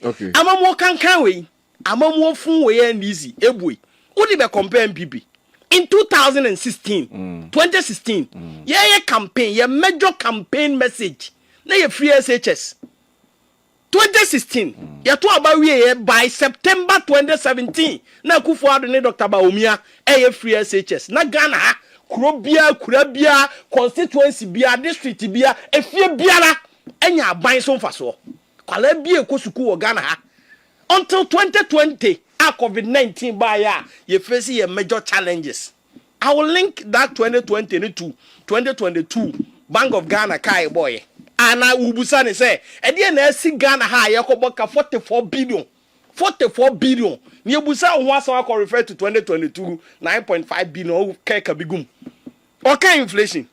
Okay. Amamo kankan we. Amamo fun we NDC. Ebwe. Who did be compare MPP? In 2016, yeah, campaign, yeah, major campaign message. Na ye free SHS. 2016, yeah, to about we by September 2017. Na Kufuor ne Dr. Baumia, free SHS. Na Ghana, Kurabia, constituency bia, district bia, efie biara, enya aban so faso. Kwala bia kosuku wo Ghana until 2020. COVID-19 by you face your major challenges. I will link that 2020 to 2022 Bank of Ghana kai boy. And I will say, and then see Ghana high yakoboka 44 billion. 44 billion. Ni busa once I can refer to 2022 9.5 billion keka bigum. Okay, inflation.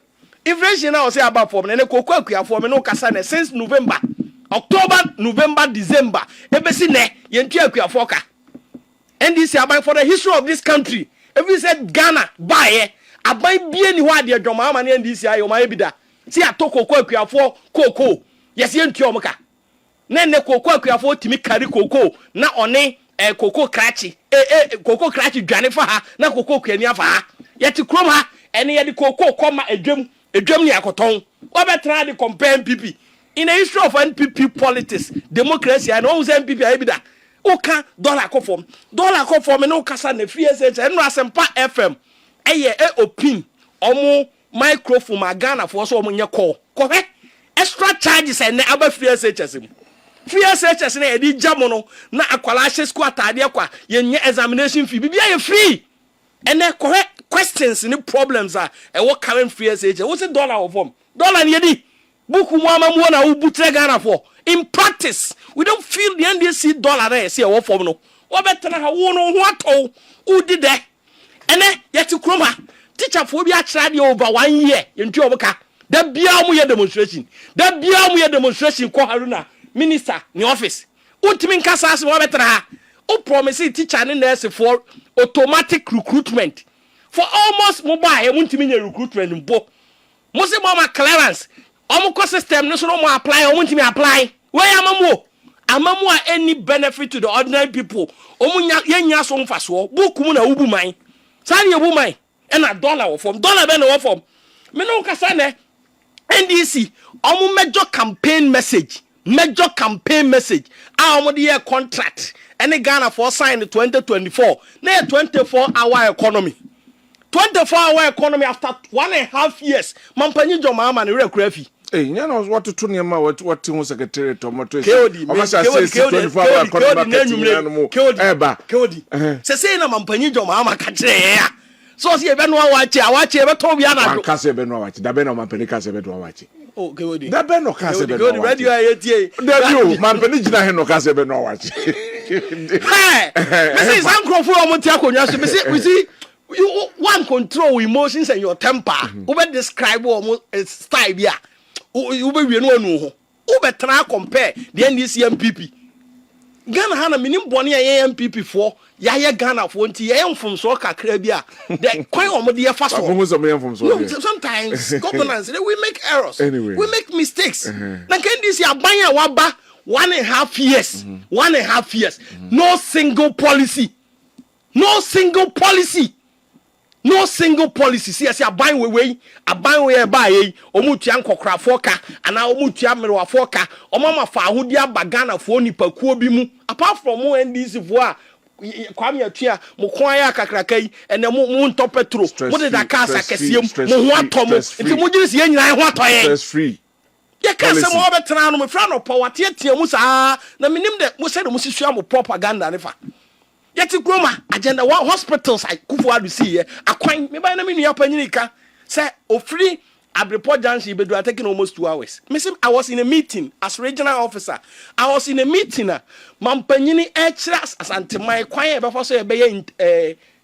Inflation now say about for me kokwa for me no kasa since November, October, November, December. Ebesi ne yentua kwafoka. And this is for the history of this country. If we said Ghana, buy I buy be anywhere the Mahama and this year, you might be that. See a toko for cocoa. Yes, you moka. Then the cocoa for Timmy carry cocoa. Not only a cocoa cratchy, cocoa cratchy granny for her, not cocoa kenya for her. Yet to chrome her, and yet the cocoa comma a drum near cotton. What better try to compare NPP? In the history of NPP politics, democracy, and always NPP, I be that. Oka dollar ko form no kasa na free SH no asempa FM opin omo microphone magana for so omo nye call ko extra charges and aba free SHS na edi jamo no na akwala hye school atade kwa yenye examination fee bibia ye free and correct questions ni problems are what current free SHS what's the dollar form dollar ni edi buku mu amamu na ubutre Ghana for. In practice, we don't feel the NDC dollar there. See what form no. What better na what who did that? And then yet to chroma teacher for be actually over 1 year in Joboka. That be our demonstration. That be our demonstration. Ko Haruna minister in office. Ultimate casas what better ha. O promise teacher in there for automatic recruitment for almost mobile. Ultimate recruitment in both. Most mama clearance. Omuko system no so no apply omuntimi apply where amamu any benefit to the ordinary people omunya yenya so mfaso buku na ubu man sani ubu man e na dollar wo form dollar be na wo form me no kasa ne NDC omu major campaign message omu the contract any Ghana for sign 2024 na 24-hour economy 24-hour economy after 1.5 years mampanyi jo Mahama ni rekurafi. Hey, you know what to turn your mouth, what to secretary tomato. Kodi. Say na mampanyi jo Mahama ka kire ya. So si ebe no awache ebe to bia na do. Ka se ebe no awache, da be no mampani ka se ebe do awache. Oh, Kodi. Da be no ka se ebe no awache. Kodi radio ayetie. Da bi o mampani gina he no ka se ebe no awache. Hey, me say sankro fu omo ti akonya so me see you one control emotions and your temper. Ube describe what style ya. Ube we no ho. Ube try compare the NDC MPP. Ghana hana minim boni ya MPP for ya Ghana for nti ya mfom so kakra bia. The kwan omo de fa so. Sometimes governance we make errors. Anyway. We make mistakes. Na NDC aban ya waba 1.5 years. 1.5 years. No single policy. No single policy. See, I say, aban we buy omutua nkokra foka, ana omutua mmerwa foka, omama fa ahudi abagana fo nipa kuo bi mu. Apart from mo NDC fo a kwame atua mo kwan ya kakraka yi, ene mo ntop petro, mo de da kasa kesiem, mo ho atomo. Nti mo giri se nyina ho atoye. Stress free. Ya ka se mo betena no me fra no pa wateatia mu saa, na minim de mo se de mo sisua mo propaganda ne fa. Yeti Groma agenda one hospitals I Kufuor see here. Akwan me by na me nua panyinika say ofri Abreport Junction be do taking almost 2 hours. I was in a meeting as regional officer. I was in a meeting mampanyini echras Ashanti Media kwan e be for so e be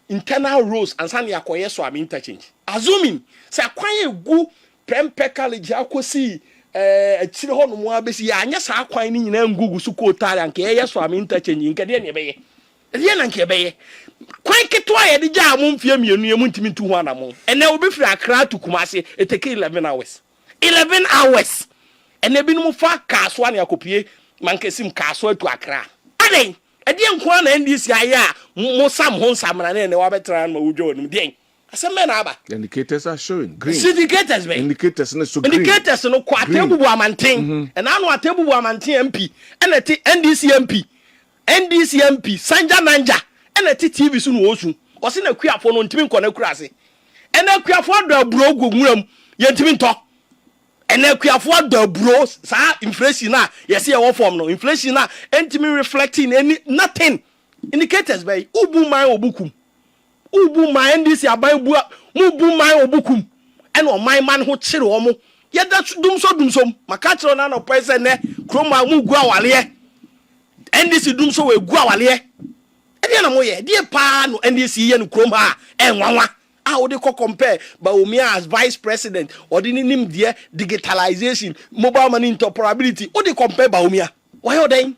internal rules and san yakoye so am interchange. Assuming say kwan e gu Prempeh College akosi echire ho no mo abesi ya anya sa kwan ni nyina ngugu su ko tare anke ye so am interchange nke de ne be ye. Elie na nke beye kwan ketwa ye de ja mo mfie mienu ye muntimi tu ho anamo ene obi firi Accra to Kumasi it take 11 hours ene binu mu fa kaso na yakopie mankesim kaso to Accra Ade nkwa na NDC aya mo sam ho samra na wa betra na wujo no den asem me na aba. Indicators are showing green. Indicators be. Indicators no so green. Indicators no kwa atebubu amanten. And anu atebubu amanten MP. And the NDC MP Sanja Nanja. And the TV so no osu. Osi na kuafo no ntimi nkɔ na kura ase. And na kuafo do aburo goguram yentimi ntɔ. And na kuafo do aburo sa inflation na yesi e wo form no. Inflation na ntimi reflecting any nothing. Indicators be ubu man obukum. Ubu man NDC aban bu mubu man obukum. And on my man who chiri omo. Yeda dumsom maka chiro na no pese ne kroma mu gu awale. NDC dumso we gu awale. E na mo ye die pa no NDC ye no kroma enwanwa. Ah, they compare Baumia as vice president or the name there digitalization, mobile money interoperability. Or they compare Baumia. Why are they?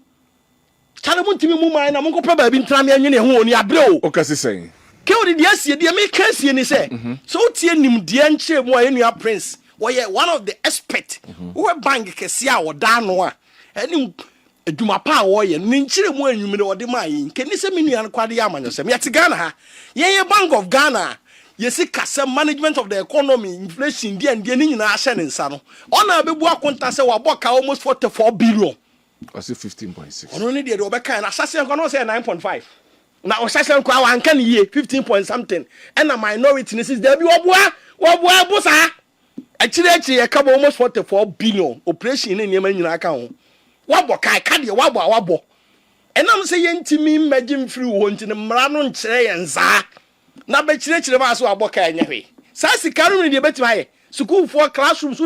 Chalamuntimi muma na mo compare Baby Tramia nyene ho ni abreo. O kasi saying. Ke o de asie de make asie ni say. So tie nim de anche mo anua prince. Why one of the expert who bank kese a oda no a. Eni eduma pa wo ye ni nchire mu anwumire ode ma yin. Ke ni se menua kwade ya amanyosem. Yet Ghana ha. Ye Bank of Ghana. Yesi kase management of the economy, inflation, and the nyina ahye ne nsa no. Ona bebu akonta se waboka almost 44 billion. I say 15.6. Ono ne de obeka na asase nko no say 9.5. Na osase nko awa anka ne ye 15 point something. And na minority ne sis there bi woboa bosa. Achire ye ka almost 44 billion. Operation ne nyema nyina aka ho. Waboka ka de wabo. Enam se ye ntimi imagine free wo ntine mra no nkire ye nza. Na be chire ba so aboka anya hwe sa sikaru ni de betima ye school for classrooms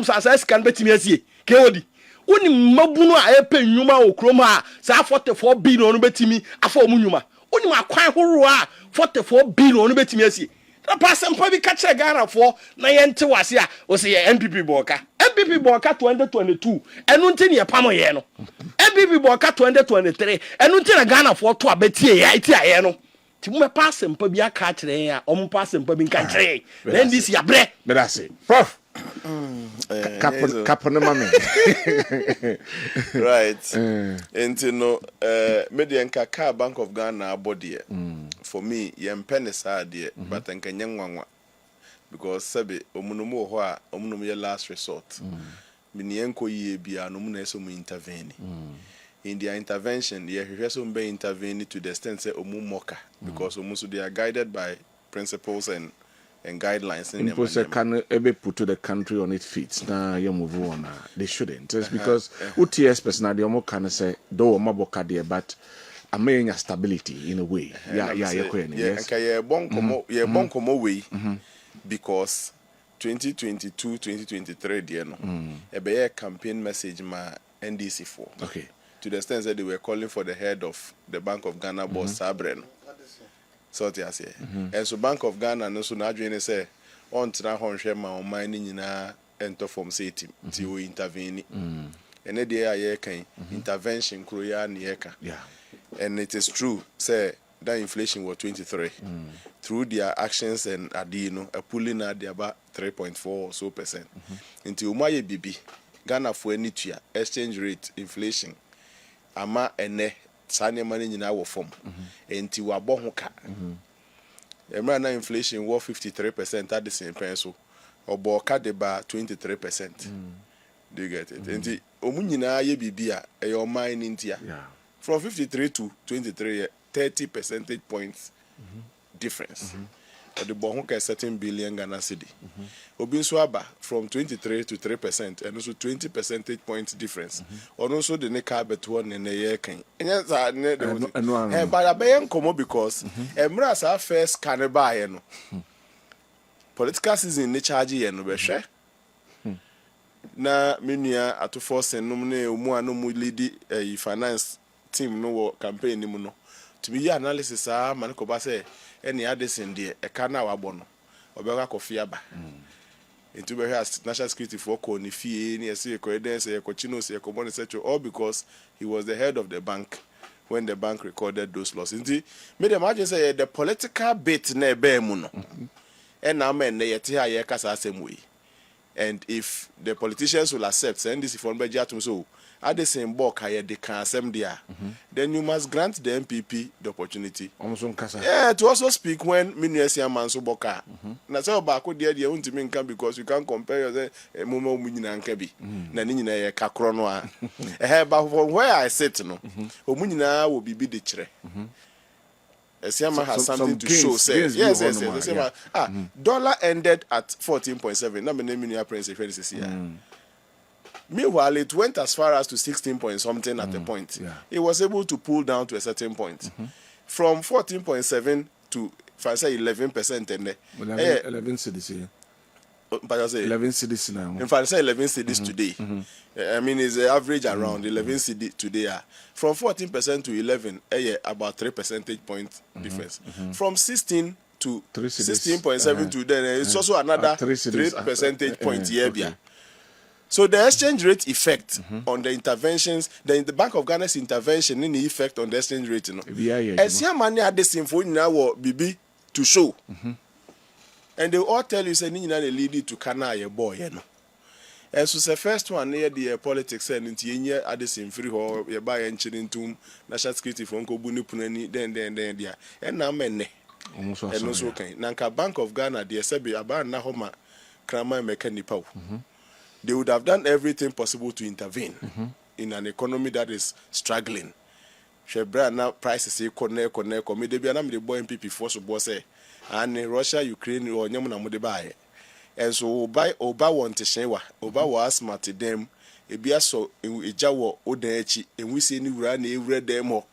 as scan betimi asie ke odi woni mabunu a epe nnwuma okrom a sa 44 billion no betimi afa omu nnwuma woni makwan horo a 44 billion no betimi asie na pasem pa bi ka che Ghana for na ye nte wase a o se ye MPP boka 2022 enu nte ne ye pam ye no MPP boka 2023 enu nte na Ghana for to abetie ye iti aye no ti mo pass mpa bi aka kire ya o mo pass mpa bi nka kire na ndis ya bre But that's it. Prof. Kaponema me. Right. And you know, media nka Bank of Ghana body. For me, yem penny idea, but nka nyanwa. Because sabe omunumu ho a omunumu ye last resort. Mini enko ye bia no mu na so mu intervene. In their intervention, they are intervening to the extent say moka because they are guided by principles and guidelines. Impose can ever put to the country on its feet. Now you move on. They shouldn't. It's because UTS person the can say do maboka there, but I mean a stability in a way. Way because 2022, 2023, you know, a campaign message ma NDC for. Okay. To the extent that they were calling for the head of the Bank of Ghana boss Sabren. So I say. And so Bank of Ghana no so na adwene say on tena honhwe ma o man nyina enter from say team ti o intervene. And e dey aye kan intervention kro ya na ye ka. Yeah. And it is true say that inflation was 23 through their actions and adino a pulling at about 3.4 or so %. Until umaye bibi Ghana for any exchange rate inflation ama ene sane mane nyina wo fom enti wa bo ho ka emra na inflation was 53% at the same pen so obo ka de ba 23%. Do you get it? Enti omu nyina ye bibia e your mind intia from 53 to 23 30 percentage points difference. Or the Bohonka is 17 billion Ghana cedi. Obinswaba from 23 to 3%, and also 20 percentage points difference. Or also the neck between and a year can. And yes, I but I bay come because Emras our first cannibal. Political season in the charge and we share. Na minia at force and nomine no mu lead a finance team no campaign no. To be analysis, man ko ba say any addition there a kana wabono obeka kofiaba into be has national security for ko ni fie ni ese ko edense e ko chino se ko boni secho all because he was the head of the bank when the bank recorded those losses. Inti me dem imagine say the political bit na ebe mu no e na men na yete aye kasa asem we And if the politicians will accept, send this for so at the same bulk higher they can assembly, then you must grant the MPP the opportunity. Yeah, to also speak when Minister Manso Boka. Na say back there they won't mean come because you can't compare your Momo Munina and Kebi. Nanina Kakrono. But from where I sit, no, Omunina will be the Esiama has something to show. Say yes. Dollar ended at 14.7. Now my name is Prince. Meanwhile, it went as far as to 16 point something at the point. Yeah. It was able to pull down to a certain point. From 14.7 to, if I say 11%, and 11 cities. But I say 11 cities now. In fact, I say 11 cities today. I mean, it's an average around 11 cities today. From 14% to 11, about 3 percentage point difference. From 16 to 16.7 to then, it's also another 3 percentage point here. Okay. So the exchange rate effect on the interventions, the Bank of Ghana's intervention in the effect on the exchange rate, you know. As your money had the same for now, BB to show. And they all tell you, say, Nina, they lead you to Kana, your boy, you know. And so the first one near the politics and into Yenya at the same free hall, you buy and chilling to National Security for Uncle Bunu Punani, then, there. And now, men, and also okay. Nanka Bank of Ghana, the Sebi, about Nahoma, Krama, Mechanical. They would have done everything possible to intervene in an economy that is struggling. Shebra now prices say connect. Me de biana me de boy MPP force boss say, and Russia, Ukraine, or nyamuna mo de buy. And so oba want to shewa, oba was smart to them. Ebia so ejawo odechi, and we see ni wura na evre demo.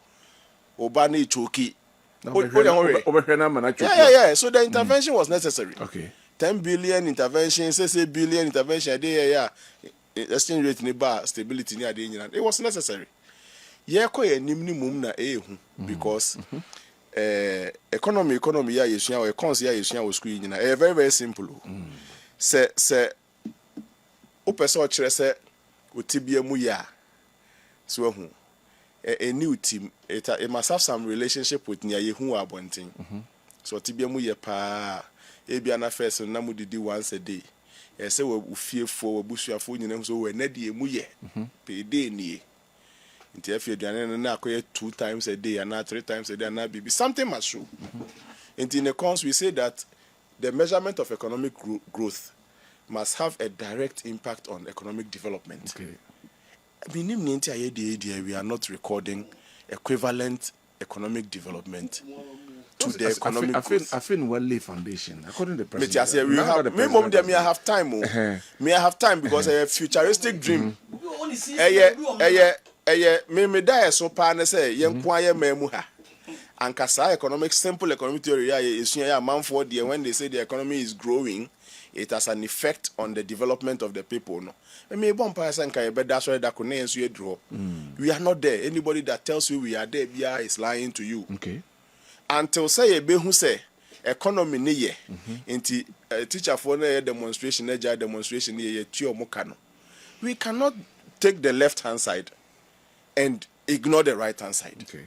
Oba ni choki. Yeah. So the intervention was necessary. Okay. 10 billion intervention, say billion intervention a day, exchange rate in bar stability near the England. It was necessary. Because economy ya yesunya or economy ya yesunya was screen very very simple. Say opeso chere say otibia mu ya so hu a new team it must have some relationship with near yehu abontin. So tibia mu ye pa Ebiana first na mu didi once a day. Say we fearful busuafo nyina so we na de emu ye. Pe day nie. Nti afie aduane na akoye 2 times a day and 3 times a day and bibi something must show. And in the cons we say that the measurement of economic growth must have a direct impact on economic development. Okay. We are not recording equivalent economic development to the economic growth. I think well-laid foundation, according to the president. May I have time? May I have time because a futuristic dream. Me die so pan say yen kwaye memuha. Ankasa economic simple economic theory is man for the when they say the economy is growing, it has an effect on the development of the people. No, we are not there. Anybody that tells you we are there is lying to you. Okay. Until say who say economy ni ye inti teacher for na demonstration ye tio mokano. We cannot take the left hand side and ignore the right hand side. Okay.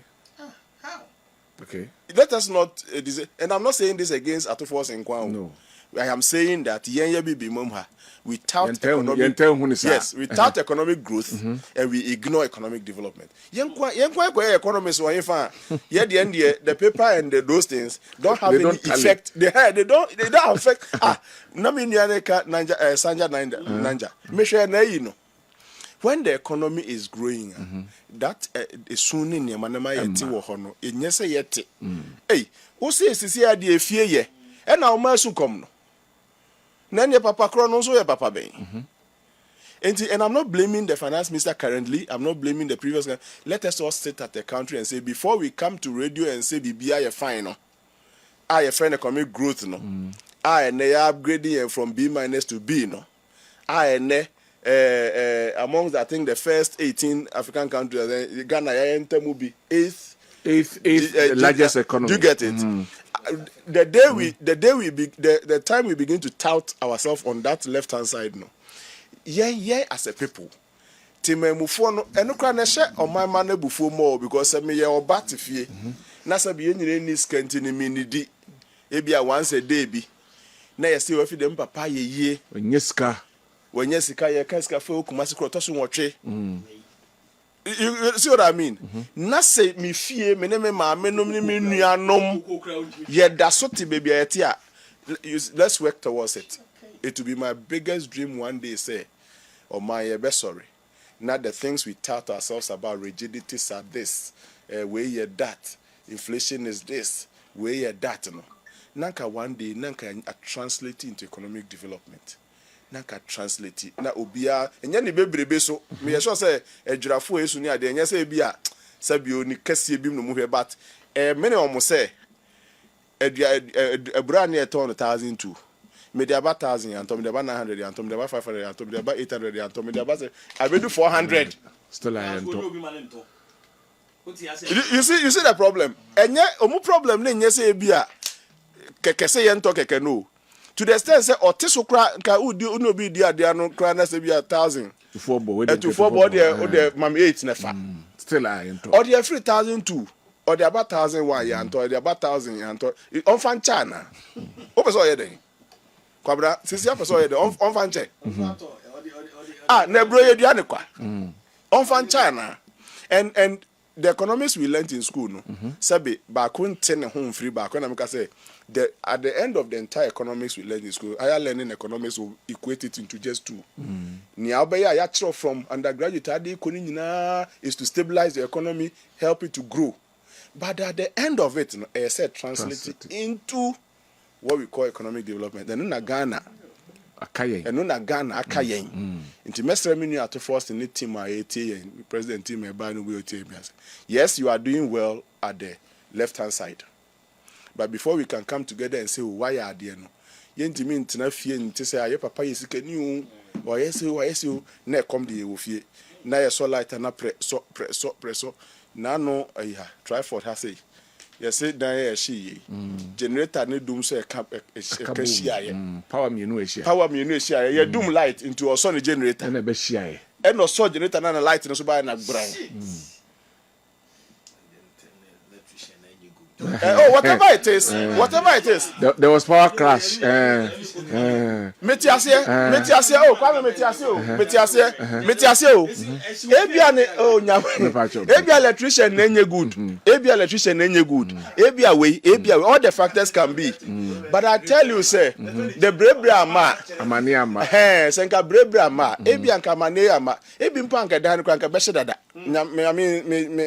How? Okay. Let us not and I'm not saying this against Atufos and Kwao. No. I am saying that without economic growth and we ignore economic development. Economists the paper and those things don't have any effect. They don't affect Nanja. When the economy is growing, that is soon in Yamanama Hono. It yes yet. Hey, who says the fear? And now Mersu come. Nanya Papa Kronos or Papa Bain. And I'm not blaming the finance minister currently. I'm not blaming the previous guy. Let us all sit at the country and say, before we come to radio and say, BBI a fine, I a friend economic growth, no. I and they are upgrading from B- to B, no. I and amongst I think the first 18 African countries, Ghana will be eighth largest economy. Do you get it? The time we begin to tout ourselves on that left hand side, no. Yeah, as a people. Time mufo no enukra na hye o man man bufo more because me ye obatifie. Na sabi enyire ni skantini minidi. Ebia once a day bi. Na ye say we fi dem papa ye onyeska when yes sika ye ka sika fo kumasi kro to so nwotwe you see what I mean na say me fie me ne me ma me nom ne me nuanom ye da so te baby ete a let's work towards it. It will be my biggest dream one day say or my be sorry not the things we tout ourselves about rigidities are this where you that inflation is this where you that no nanka one day nanka translate into economic development nanka translate na obia enya ne bebrebe so me sure say adwurafo esu ni ade enya say bia sabio ni kase bi no mu hwe but many omo say abura ne eton 1002 me dey about 1000 and to me dey about 900 and to me dey about 500 and to me dey about 800 and to me dey about I will do 400 still I am you see the problem enye omu problem na enye say bia keke say yen to keke no to the extent say otiso kra ka udi unobi di ade no kra na say bia 1000 to 4 boy to 4 boy the mam 8 na fa still I am or the 3002 or the about 1001 ya and or the about 1000 ya and on fan chana o person ye den kwabra sisi ya person ye den on fan che na bro ye dua ne kwa on fan chana and the economics we learnt in school no sabe ba kunte ne home free ba na make say at the end of the entire economics we learned in school higher learning economics will equate it into just two ni abaya ya chiro from undergraduate ade ko ni nyina is to stabilize the economy, help it to grow, but at the end of it no I said translate into what we call economic development. And na Ghana akayen eno na Ghana akayen into mestre menu at first in the team president team e ba no we otie biase. Yes, you are doing well at the left hand side, but before we can come together and say why are there no yentimi ntina fie nti say aye papa yesika ni o yes na come the wo fie na ye so light na so na no Tryford has say yes say dan ye hye generator ne dum so e ka hia ye power me no hia ye dum light into o so ne generator na be hia ye e no so generator na light no so ba na gbran whatever it is. There was power crash. Metiasie. Oh, kwame metiasie. Ebia ne nyam. Ebia electrician na enye good. Ebia we. All the factors can be. But I tell you, say, the brebre ama. Amani ama. Senka brebre ama. Ebia nka mane ama. Ebi mpa nka dan kra nka behye dada. Me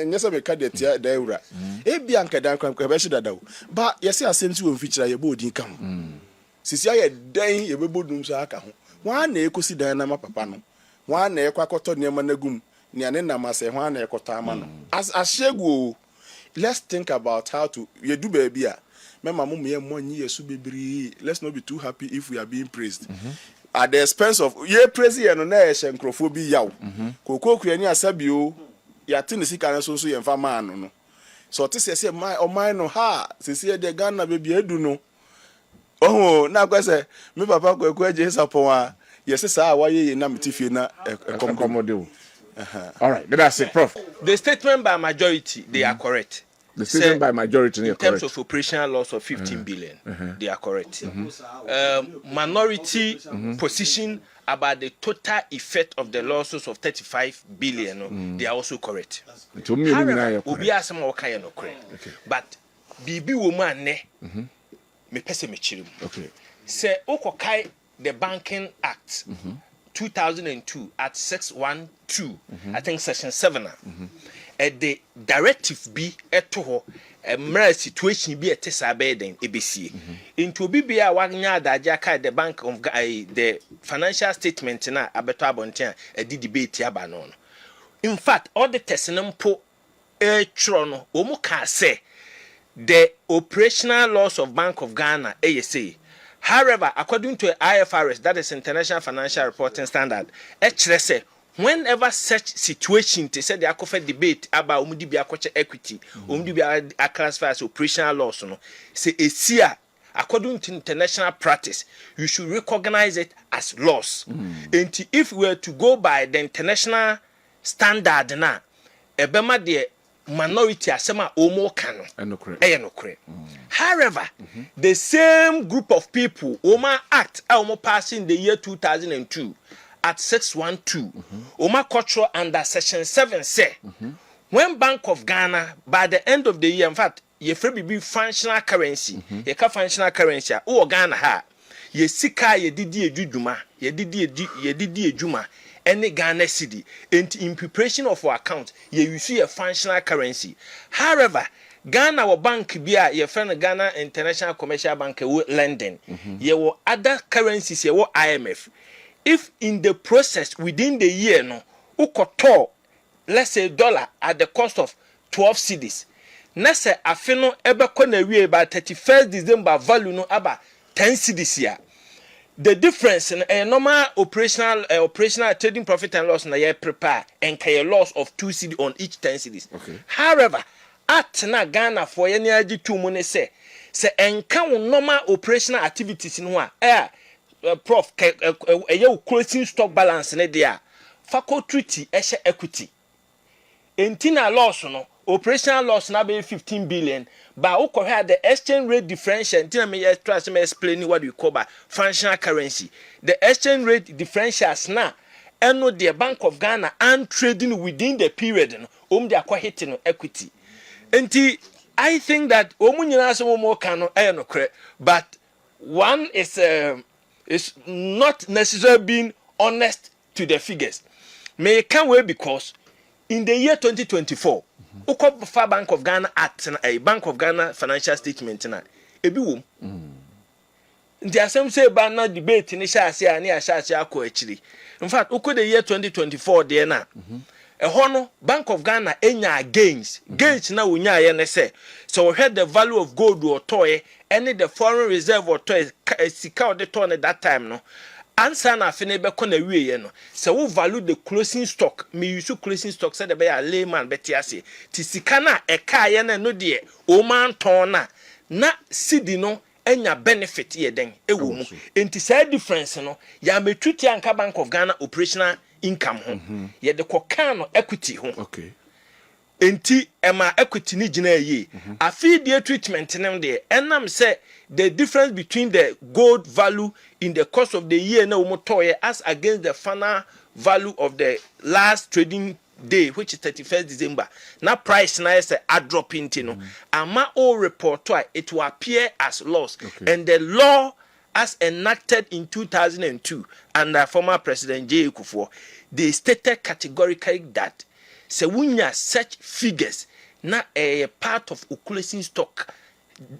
nyesa be ka de tia da ewura. Ebia nka dan kra but yes, I seem to feature your body come. Sisi aye dan ye bebodum so aka ho. Wan na ekosi dan na papa no. Wan na ekwakoto nema nagum. Ni ane na ma se wan na ekota ama no. As ashegu, let's think about how to ye do baby a. Mema mo me money yesu bebiri. Let's not be too happy if we are being praised. At the expense of ye praise ye no na ye hyenkrofo bi yaw. Kokoku ani asabio ya tini sika na so ye mfa man no. So this say my or mine no ha sisi de Ghana baby edu no oh na kwa say me papa kwa je sapon a yes say why ye na metifie na accommodate. All right, that's it, Prof. The statement by majority they are correct. The statement by majority in terms of operational loss of 15 billion they are correct. Minority position about the total effect of the losses of 35 billion they are also correct. However, obi asem okay no correct. But bibi wo man ne me pese me chirim. Okay. Say okokai the Banking Act 2002 at 612 I think section 7 the directive be eto ho situation be etesa beden ebesie into obi a wanya adaja kai the bank of the financial statement na abeto abonten a debate aba no. In fact all the tesenampo tro no omu ka say the operational loss of Bank of Ghana ASA. However, according to IFRS, that is International Financial Reporting Standard, say whenever such situation they said they are debate about umudibia equity, umudibia classify as operational loss, no, say a year, according to international practice, you should recognize it as loss. And if we were to go by the international standard now, ebema de minority asema omo kano enokre. However, the same group of people Oma Act omo passed in the year 2002 at 612. Oma control under section 7 say when Bank of Ghana by the end of the year, in fact, ye free be functional currency. Ye ka functional currency. O Ghana ha. Ye sika ye didi ejuma. Ye didi ejuma. Any Ghana city. In preparation of our account, ye use a functional currency. However, Ghana or bank bia ye friend Ghana International Commercial Bank lending. Ye wo other currencies ye wo IMF. If in the process within the year no ukoto let's say dollar at the cost of 12 cedis. Na say afino ebe kona wie by 31st December value no aba 10 cedis ya. The difference in a normal operational trading profit and loss na ye prepare and a loss of 2 cedi on each 10 cedis. Okay. However, at na Ghana for any aji 2 money say enka normal operational activities in one Prof a closing stock balance ne there faculty equity entina loss no operational loss na be 15 billion but we had the exchange rate differential entina me try to explain what we call by functional currency the exchange rate differentials na eno the Bank of Ghana and trading within the period no they are hitting equity enti I think that omunyina so mo kan no no correct but one is not necessarily being honest to the figures. May can wait because in the year 2024, Uko Bank of Ghana at a Bank of Ghana financial statement na ebi wom. The assembly say banner debate ni sha ase ani asha akọ achiri. In fact, uko the year 2024 there na. Hono Bank of Ghana enya gains na unya ye ne say so we had the value of gold or toy any the foreign reserve or toy sika or the ton at that time no answer na fine be ko na wie no so we value the closing stock me use closing stock said be a layman beti ase ti sika na e ka ye na no de o man ton na sidi no enya benefit ye den e wo mu enti say difference no ya metwiti anka Bank of Ghana operational income ho ye de kokan no equity ho okay enti ema equity ni gina ye afi the treatment nem de enam say the difference between the gold value in the course of the year na umotoye as against the final value of the last trading day which is 31st December na price na say a drop into no ama all report it will appear as loss and the law as enacted in 2002 under former President J. Kufuor, they stated categorically that se wunya such figures na a part of closing stock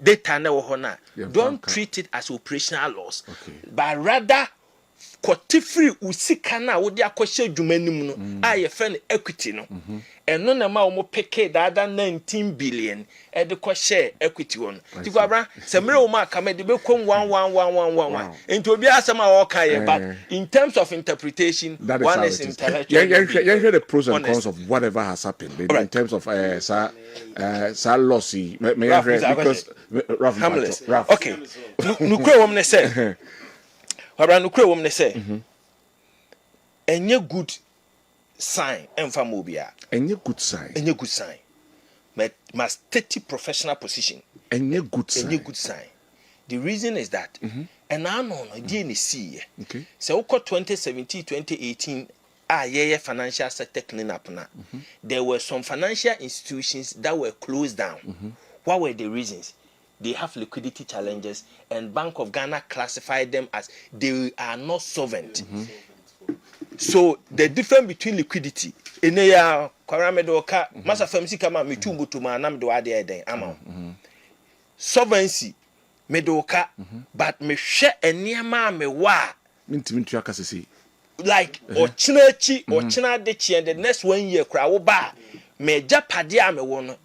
data na wohona don't treat it as operational loss but rather kotifri usika na wo dia kwhye dwumanim no a ye fe equity no eno na ma wo peke da 19 billion e de kwhye equity won ti kwabra se mere wo ma kama de be kom 111111 enti obi asema wo kan ye but in terms of interpretation one is intellectual you hear the pros and cons of whatever has happened in terms of lossy may I because Ralph okay nukwe wo me say Wabra no kure wom ne say enye good sign emfa mobia enye good sign must take professional position enye good sign the reason is that and I know dey ne see okay so 2017 2018 yeah financial sector clean up na there were some financial institutions that were closed down what were the reasons? They have liquidity challenges, and Bank of Ghana classified them as they are not solvent. So the difference between liquidity, eneya kwaramedoka, masa famsi kama mitumbutu manam do ade eden ama. Solvency medoka, but me hwe eniama me wa. Mintimi tuaka sisi. Like ochinachi, ochinadechi, and the next 1 year kra wo ba. Me japade a me won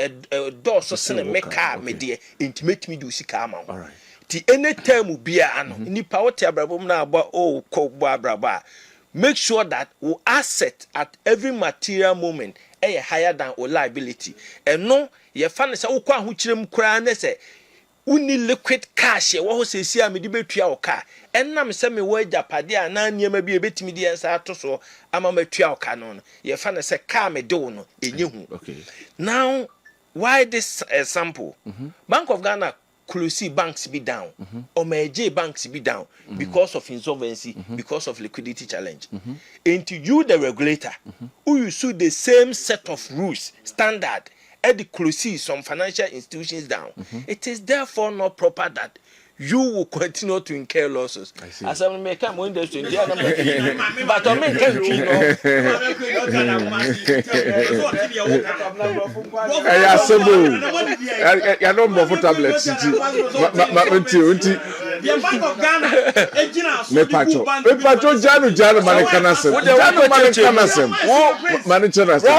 do so sene me ka me de intimate me do sika ama all right ti anytime bia ano nipa wote abrabom na aba o ko bo abraba make sure that we asset at every material moment higher than our liability and no ye fa ne se wo kwa ho kirem kura ne se uni liquid cash wo ho se si a me de betua wo ka enam se me wo japade a na niam bi ebetimi de ensa ato so ama matua wo ka no ye fa ne se ka me de wo no enye hu okay now why this example Bank of Ghana close banks be down or merge banks be down because of insolvency, because of liquidity challenge. Into you, the regulator, who you sue the same set of rules, standard, at the close some financial institutions down. It is therefore not proper that you will continue to incur losses. As I may come in industry, but I mean, I don't know for tablets. Me pacho Janu Manikanasem. Janu Manikanasem. Manikanasem.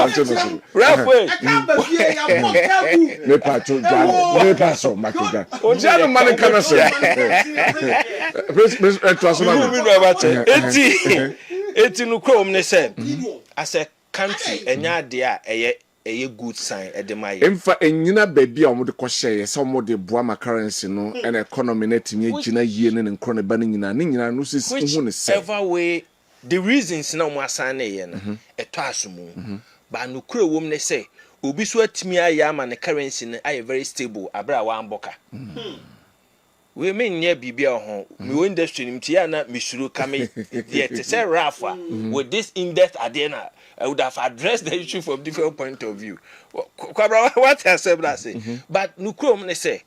Me pacho Janu. Me pacho Makiga. Janu Manikanasem. Eti no krom ne say as a country enya de a good sign at the my emfa enyina baby a omode kohye se omode boa ma currency no and economy net me gina yie ne nkro ne ba ne nyina no sisi hu ne se ever way the reasons na mo asan na ye no eto asomu ba no kura wom ne say obi so atimi aya ma ne currency ne aye very stable abra wa amboka we mean near bibia ho me industry nimtia na misuru kame yet say rafa with this in-depth adena I would have addressed the issue from different point of view. What I said that say but nukrom ne say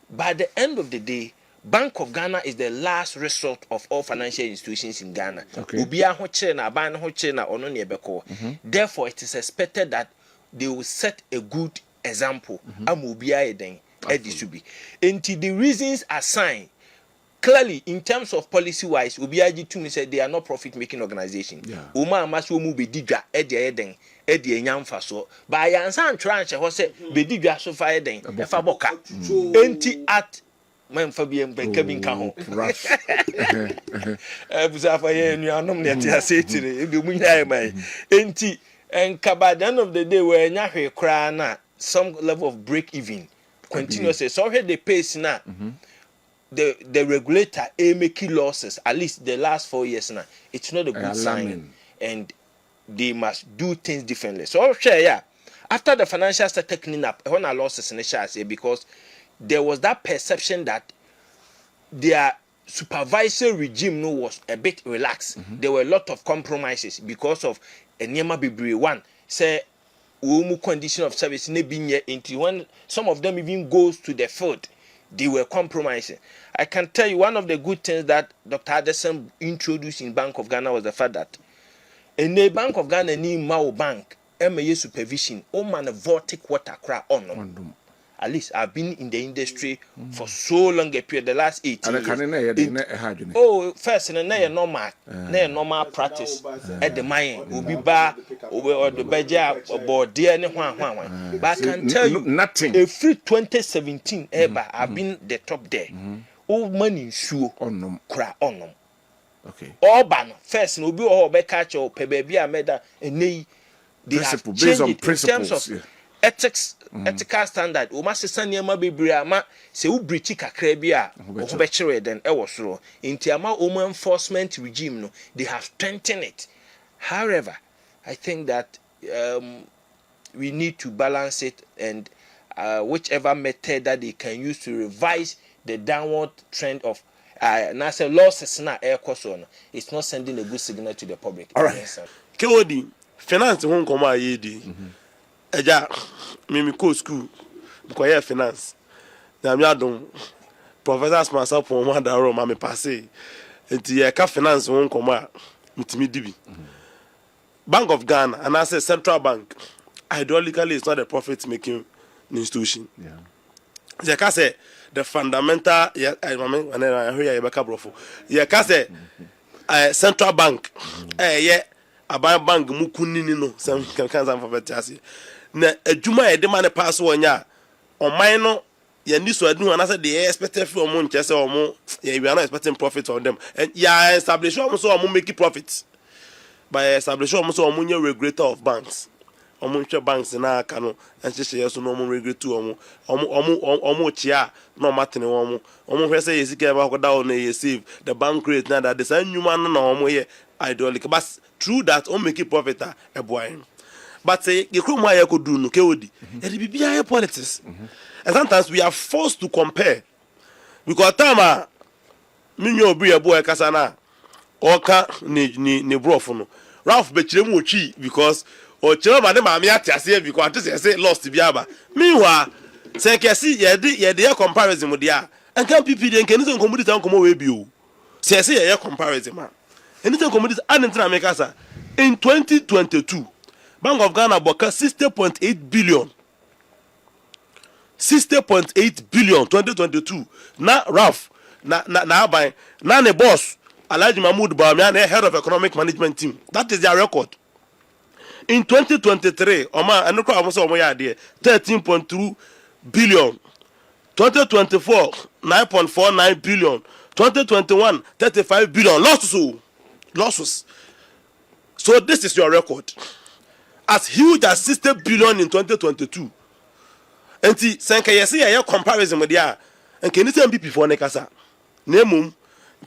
by the end of the day Bank of Ghana is the last resort of all financial institutions in Ghana. Ubia ho kire na ban ho kire na ono ne beko. Therefore it is expected that they will set a good example amubia eden edisubi. Until the reasons assigned clearly in terms of policy wise obiaji to me said they are not profit making organization. Uma amaso mu be digwa eden enyamfa so ba yansan tranche ho se be digwa so fa eden e fa boka enti at memfa bi embenka bi nka ho buza fa ye nuanom ne tia setire e be mu nyae mai enti enka by the end of the day we nya hwe kra na some level of break even continuously so here the pace now the regulator making losses at least the last 4 years now it's not a good sign and they must do things differently so share yeah after the financial started cleaning up when our losses in the shares because there was that perception that their supervisory regime was a bit relaxed. There were a lot of compromises because of a Nyema Bibri one say condition of service into when some of them even goes to the field they were compromising. I can tell you one of the good things that Dr. Addison introduced in Bank of Ghana was the fact that in the Bank of Ghana ni Mao Bank MA supervision man vortic water cra on at least I've been in the industry for so long a period, the last 18 years. Oh, first, and then normal practice at the mine will be bar or the Baja or dear one. But I can tell you nothing. A free 2017 ever, I've been the top there. All money sure on them, cry on them. Okay. All ban first, no be all back catch or pay baby. I made that and they have based on principles. In terms of ethics. Ethical standard o ma sesa niam bebre ama se u breach kakra bi a o be kire den e wo soro enti ama o enforcement regime no they have strengthened it. However, I think that we need to balance it and whichever method that they can use to revise the downward trend of na say losses na air cost on it's not sending a good signal to the public. All right. Kewodi finance won come ayedi eja me go school because finance na me adon professors myself for one that room me pass enti ye ka finance won come a mutimi dibi Bank of Ghana and I say central bank ideologically it's not a profit making institution. They can say the fundamental I hear you Prof. You can say central bank a bank mukunini no some can for better na adwuma e de man pass wonya o man no ye ni so adu na say they expected from omo nche say omo we are not expecting profit from them and ya establish omo so omo make profit by establish omo so omo nye regulator of banks omo nche banks na aka no enche ye so no omo regulator omo chia no matene omo hwe say yesika ba koda o na ye save the bank rate na that the same nyuma no na omo ye idolic but through that omo make profit e boy. But say you come could do no kewodi. It be politics. And sometimes we are forced to compare because time minyo obi ebo e kasa na oka ni Prof no Ralph be kire mu otwi because o kire ma de ma me atiase because ati say lost bi aba meanwhile say kesi ye de comparison mu dia anka PP de nke ni so nkomu dis nkomu we bi o say ye comparison ma eni so nkomu dis anentra me kasa in 2022 Bank of Ghana boka 60.8 billion 2022 na Ralph na abai na ne boss Alhaji Mahmoud Bawumia na head of economic management team. That is their record. In 2023 oma anokwa amoso omo ya de 13.2 billion 2024 9.49 billion 2021 35 billion losses. So this is your record. As huge as 60 billion in 2022. Enti senka yesi ya comparison with dia enke ni tem BP for ne kasa na mum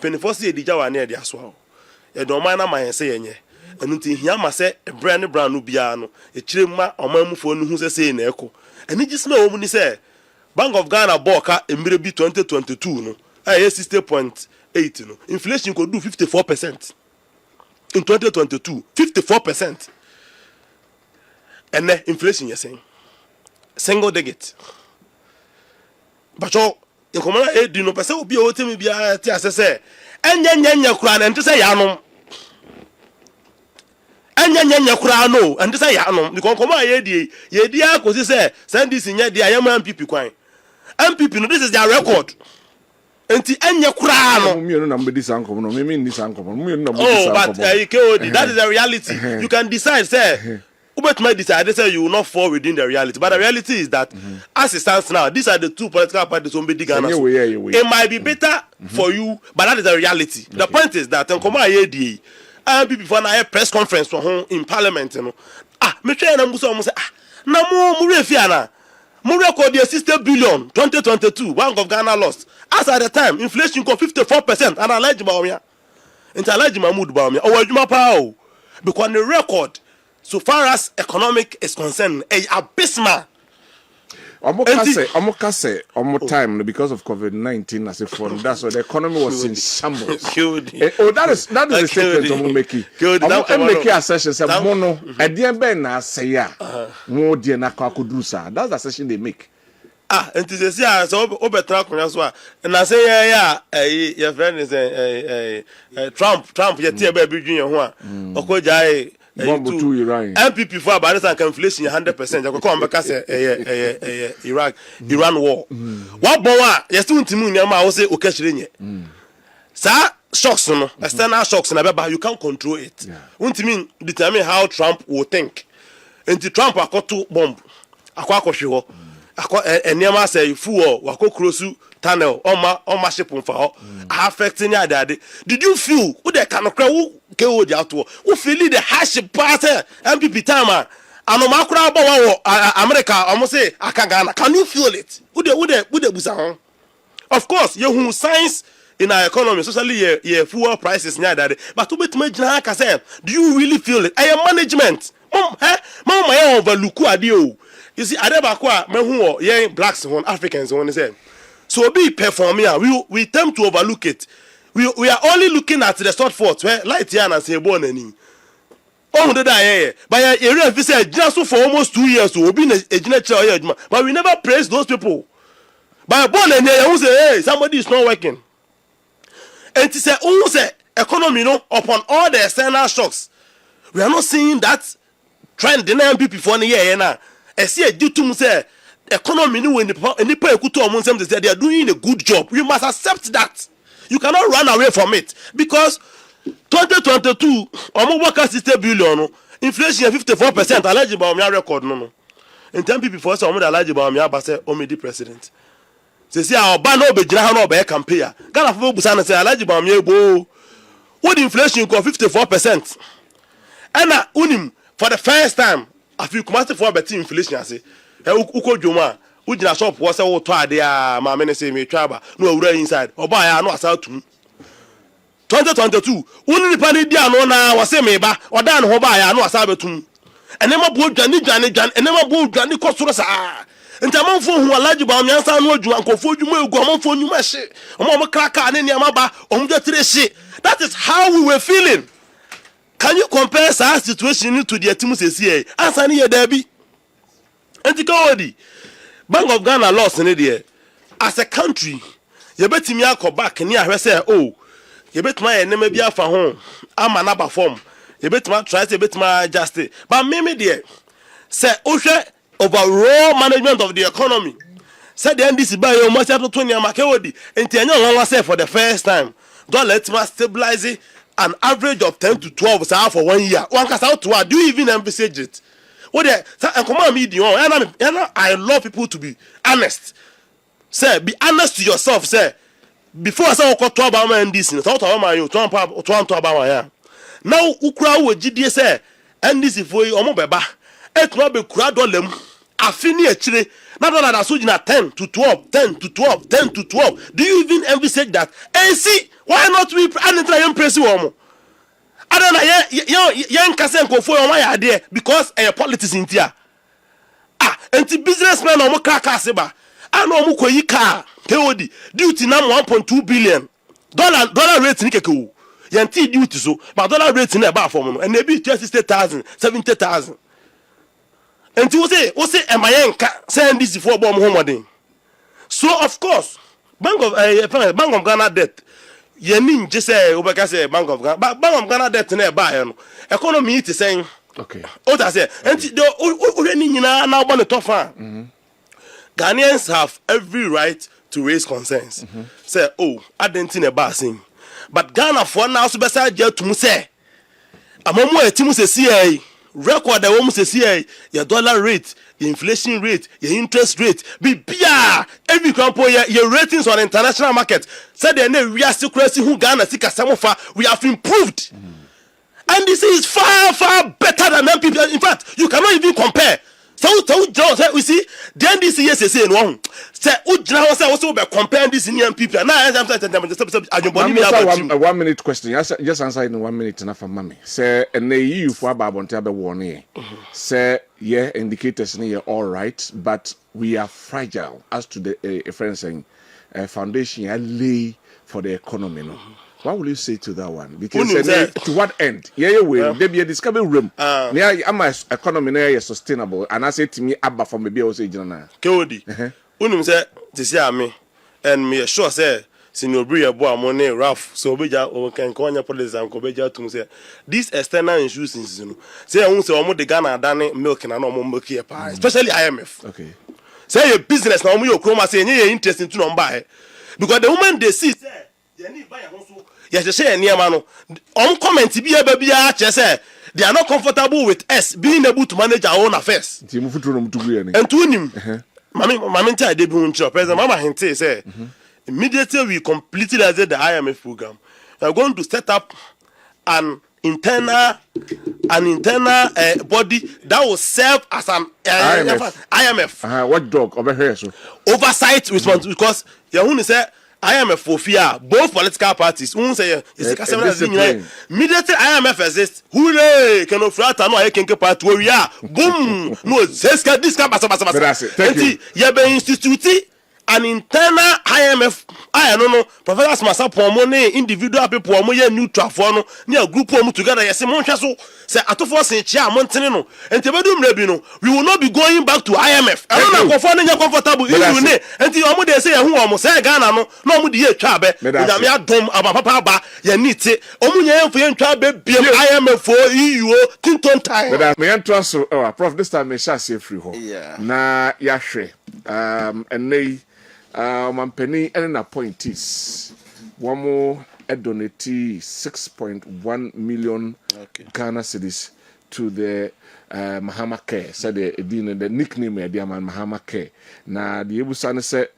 penifo se edija wa na e dia so e do man na man se yenye enu ti hia ma se brand no bia no e kire ma omamufo no hu se na eko eni gisna o mu ni se Bank of Ghana boka emire bi 2022 no e 60.8 no inflation could do 54% in 2022 54%. And inflation you're saying single digit. But you come on, do no person will be able to be a say, and then cry and to say Yanom. And then cry no, and to say Yanom. You come on, ye dear, because say, send this in your dear young people crying. And people, this is their record. And the anya cry no. Number this uncle, no, maybe this uncle. Oh, but that is the reality. You can decide, say. But my decide, they say you will not fall within the reality. But the reality is that, as it stands now, these are the two political parties who be Ghana. It might be better for you, but that is the reality. Okay. The point is that, and before I have press conference for home in Parliament, you know, me try and say, na mo refiana, mo record 60 billion 2022 Bank of Ghana lost. As at the time, inflation got 54%, and Alhaji Bawumia, and Alhaji Mahmoud Bawumia, Juma Pao, because the record. So far as economic is concerned, abysmal. Almost time because of COVID-19 as a phone. That's why the economy was in shambles. That is the statement I'm making. I'm making a session say mono. At the end, I say more dear nakakudrusa. That's the session they make. And to say so obetra kunya and I say your friend is Trump yet baby junior ho okoja MPP for about this inflation 100%. I come back say Iran war. What boy? Yes, to me, I will say okay. Sir, shocks no, external shocks na you can't control it. Won't mean determine how Trump will think. And the Trump akoto bomb, akwa hwe enema say fuel wako krosu tunnel on my ship on for affecting ya daddy. Did you feel who they can cry who go the out who feel the hardship part MPP time and no makra about America almost say Ghana. Can you feel it? Who they busa? Of course, you who science in our economy, especially your fuel prices near daddy. But to be say, do you really feel it? I am management. Mama overlook adio. You see, Adebakwa, Mehuo, yeah, blacks, Africans, one is so be performing. We tend to overlook it. We are only looking at the short forts where light here and say born any. Oh, the day, but area if said just for almost 2 years to be a general, but we never praise those people. But born and who say, hey, somebody is not working. And to say, oh, say economy, upon all the external shocks, we are not seeing that trend in MPP for a year now. I see a due to say economy when the they are doing a good job. You must accept that. You cannot run away from it because 2022 workers 60 billion inflation 54%. Alhaji Bawumia record no. In 10 people for some Alhaji Bawumia but say omidi president. They say our ban no be jina no be campaign. Ghana for busa say Alhaji Bawumia go. What inflation go 54%. And unim for the first time I feel come for better inflation say uko dwoma ujina shop wo say wo to ade a ma me say me twaba no awura inside oba ya no asa tum 2022 uni ni pani dia no na wo say me ba oda no ho ba ya no asa betum enema bo dwane enema bo dwane kosoro sa nti amanfo hu alaji ba nyansa no adwuma nkofo adwuma egu amanfo nyuma hye omo kraka ne niam ba omo dwetire hye. That is how we were feeling. Can you compare our situation to the team say answer ne dabi nti kawodi Bank of Ghana lost in there as a country you betimi akọ back ni ahwe say oh you betima enema bi afa ho ama na ba form you betima try say betima adjust it. But me there say ohwe overall management of the economy said the NDC buy your much to 20 amakewodi enti anya won say for the first time don't let me stabilize an average of 10 to 12 for 1 year. One cast out to what do you even envisage it? What there come on me I love people to be honest. Say be honest to yourself. Say before I say what to about my NDC thought about you to about ya now ukra wo gidie say NDC for you omo beba etuma be kura dolem afini akire na dollar da so gina 10 to 12 10 to 12 10 to 12. Do you even envisage that? And see why not we try impress you omo adana ye nkase nkofo o ma ya de because politics in here anti businessmen omo kraka seba ana omo koyi car KOD duty na 1.2 billion dollar rate ni keke yanti duty so but dollar rate na ba for no and e be 60,000 70,000 anti wo say emayenka send this for bom homodin. So of course Bank of Ghana debt yenin je say obeka say Bank of Ghana debt na ba he no economy it saying okay o ta say anti the o ni nyina na gba ne tofa Ghanaians have every right to raise concerns. Say oh adenti na ba sin but Ghana for now so be say je tum say amamu etimu say see record the woman say your dollar rate, your inflation rate, your interest rate, be bia every campo your ratings on the international market. Said we are secrecy who Ghana sika samofa we have improved. And this is far better than them people. In fact, you cannot even compare. So we see then this year say no. Say ujna say also be compare this Indian people. Now a 1 minute question. Just answer in 1 minute enough for mommy. Say and you for about to be warning. Say yeah indicators near all right, but we are fragile as to the friend saying foundation lay for the economy no. What will you say to that one? Because to what end? Yeah, there be a discovery room. I'm my economy is sustainable, and I say to me, Abba for maybe also general. KOD. Unum say this year me, and me sure say senior Bria boy money rough. So beja o can call your police and go beja to say this external insurance. Say I won't say omo the Ghana dane milk and no more milk here, especially IMF. Okay. Say your business now me your chroma say you interesting to number because the woman they see say they need buy also. Yes, say near man. On comment be say they are not comfortable with us being able to manage our own affairs. And to him, Mammy tell they be President Mama Hinte say immediately we completely the IMF program. We are going to set up an internal body that will serve as an IMF. What dog over here so oversight responsibility because Yahoo say IMF for fear both political parties. Who say immediately IMF exists. Hooray! Can offer no I can part where we are. Boom! No, this can thank you. You be institute an internal IMF. I don't know. Professor Smasa Pomone individual people are more neutral for no near group together. Yes, so say atofo say chia mountain no. And tebedum rebino. We will not be going back to IMF. I don't know for no comfortable you ne. And the omo dey say who omo say Ghana no. No omo dey twa be. Na me adom aba papa ba ye nite. Omo nya enfo ye twa be biem IMF for EU Clinton time. Me ento so Prof this time me sha say free ho. Na ya hwe. And Mampeni and appointees. One more donate 6.1 million Ghana cedis to the Mahama Care. Said the nickname of the man Mahama Care. Now the Ebusane said,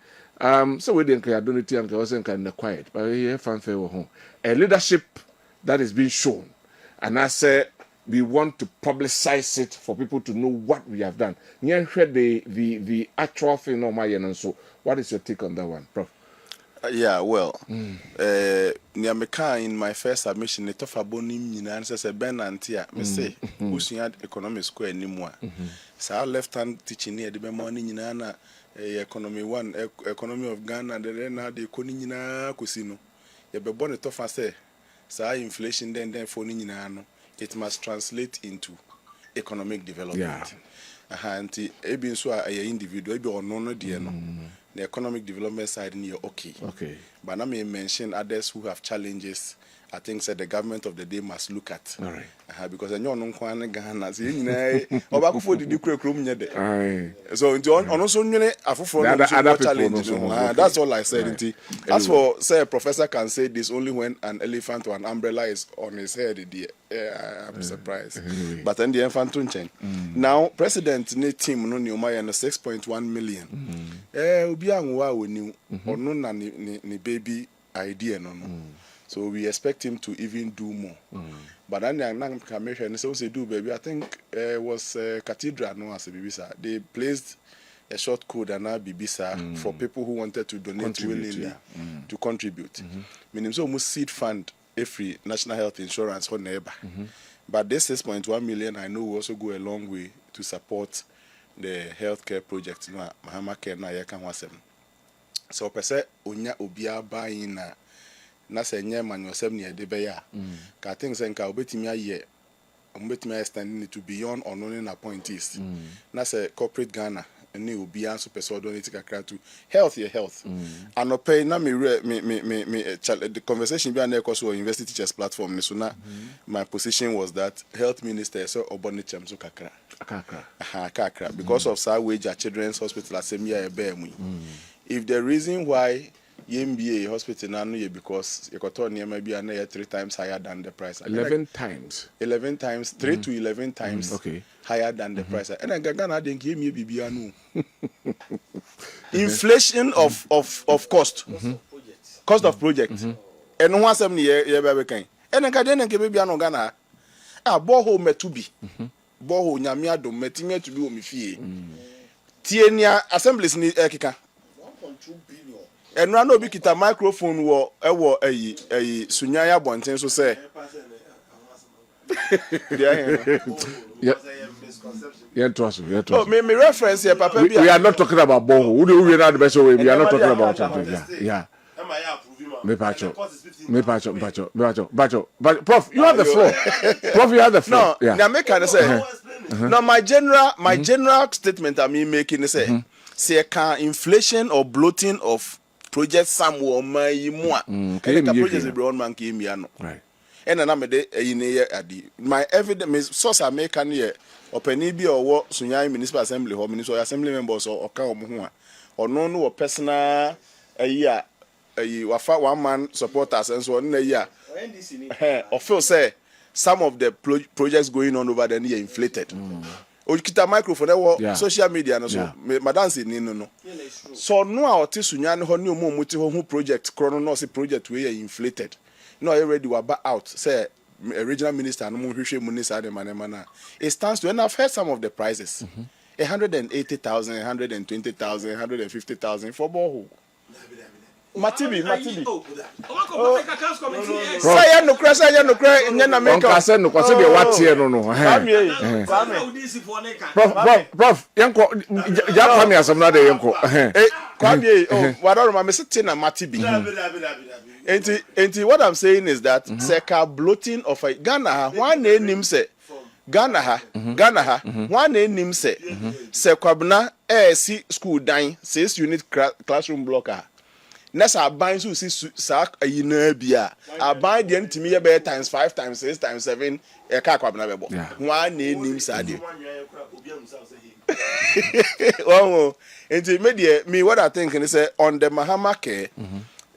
so we didn't donate and wasn't kind of quiet, but we have fanfare home. A leadership that is being shown, and I said we want to publicize it for people to know what we have done. Near the actual thing on my end and so. What is your take on that one, Prof? Yeah, well, in my first submission, the tough abonim nyina says a Ben Antia, me say, who's in economic square anymore. So our left hand teaching near the money nyina economy one, economy of Ghana, the then the Konina Cusino. You be born a tough say, so inflation then for nyina, it must translate into economic development. Yeah. Ahanti ebi nso a individual ebi ono no de no the economic development side ni okay but now me mention others who have challenges. I think said the government of the day must look at. All right. Because I know no kwan Ghana say nyina obakufo didi kura nye de. So into on so nyene afoforo no challenge. That's all I said. Right. As for say a professor can say this only when an elephant or an umbrella is on his head. I'm surprised. Anyway. But then the infant change. Now president ne team no ni umaya no 6.1 million. Obi anwa woni ono na ni baby idea no. So we expect him to even do more. But then the commission say do baby. I think it was Cathedral no as a Bibisa. They placed a short code and now Bibisa for people who wanted to donate willingly to contribute. Meaning so almost seed fund every national health insurance for neighbor. But this 6.1 million I know will also go a long way to support the healthcare project. No, Mahama care na yeka wasem. So per se onya obia buying na. Na se nye manusem ne de be ya ka things nka obetimi aye obetimi extending it to beyond unknown appointees na se corporate Ghana ne obi anso person donate kakra to health anopay na the conversation be na so university teachers platform ni so na my position was that health minister so oboni chem so kakra because of our wage at children's hospital asemia ebe mu if the reason why MBA hospital now because economy may be 3 times higher than the price. 11 times. 11 times, 3 to 11 times higher than the price. And I Ghana didn't give me BBA. Inflation of cost. Cost of project. And once I'm near baby and I can't give me Ghana. Boho metubi. Boho nyamia do metimia to be o mi fie. Tienia assemblies ni ekika. 1.2 billion. And run obi kita microphone wo ewo sunyaya bonten so say yeah trust. Oh me reference here papa we are not talking about boho we are not the best way we are not talking about something yeah me pacho Prof you have the floor. Prof you have the floor. No na make can say no my general statement I mean making say say can inflation or bloating of project somewhere my project is brown man came here no right and na me de adi my evidence source American here openi bi owo Sunyani municipal assembly ho municipal assembly members o ka omo ho a ono no personal wafa one man supporters and so on na I feel say some of the projects going on over there are inflated. Okita microphone social media no so madam say no so no a oti Sunyani ho ne omuti ho project krono no say project we inflated no already were out say regional minister no hwehwe mu ni sa de manema it stands to and I've heard some of the prices 180,000 120,000 150,000 for borehole Matibi. Say no crash, nyana make up. Say no kwase de what here no. Prof, yanko ja kwame asem na de yanko. Kwame, wada ma me sitting na Matibi. Enti what I'm saying is that seka bloating of a Ghana one name say Ghana ha one name say kwabna si school dan 6 unit classroom blocker. Nessa bind so see sack a bia. I bind the ntimi ye be times 5 times 6 times 7 e ka kwabna bebo. One name sade. Oh, enti me what I think is say on the Mahama care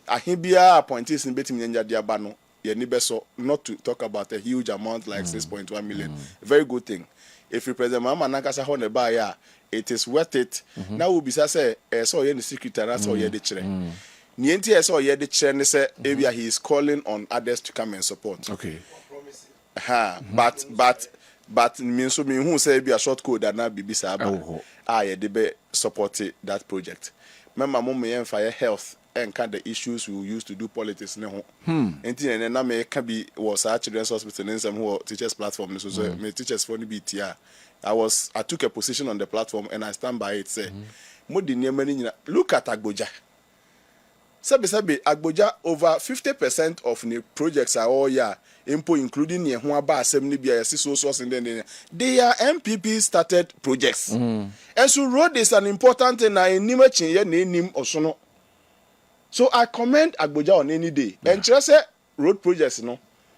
ahibia appointees in betimi nya dia ba no ye ni beso not to talk about a huge amount like 6.1 million. Very good thing. If you present Mahama nankasa ho ne ba ya it is worth it. Now we be say so ye the secretary so ye the chere. Nienti eso ye de chere say area he is calling on others to come and support. Okay. But means so me who say be a short code that na bibisa aba. Ye de be support that project. Remember mom me fire health and kind of issues we used to do politics no and then na me can be was our children's hospital in some who teachers platform so me teachers for the BTR I took a position on the platform and I stand by it say look at Agboja Sabi Agboja over 50% of the projects are all including the Huaba Assembly source and then they are MPP started projects. And so road is an important thing in name or so I commend Agboja on any day. And just say road projects no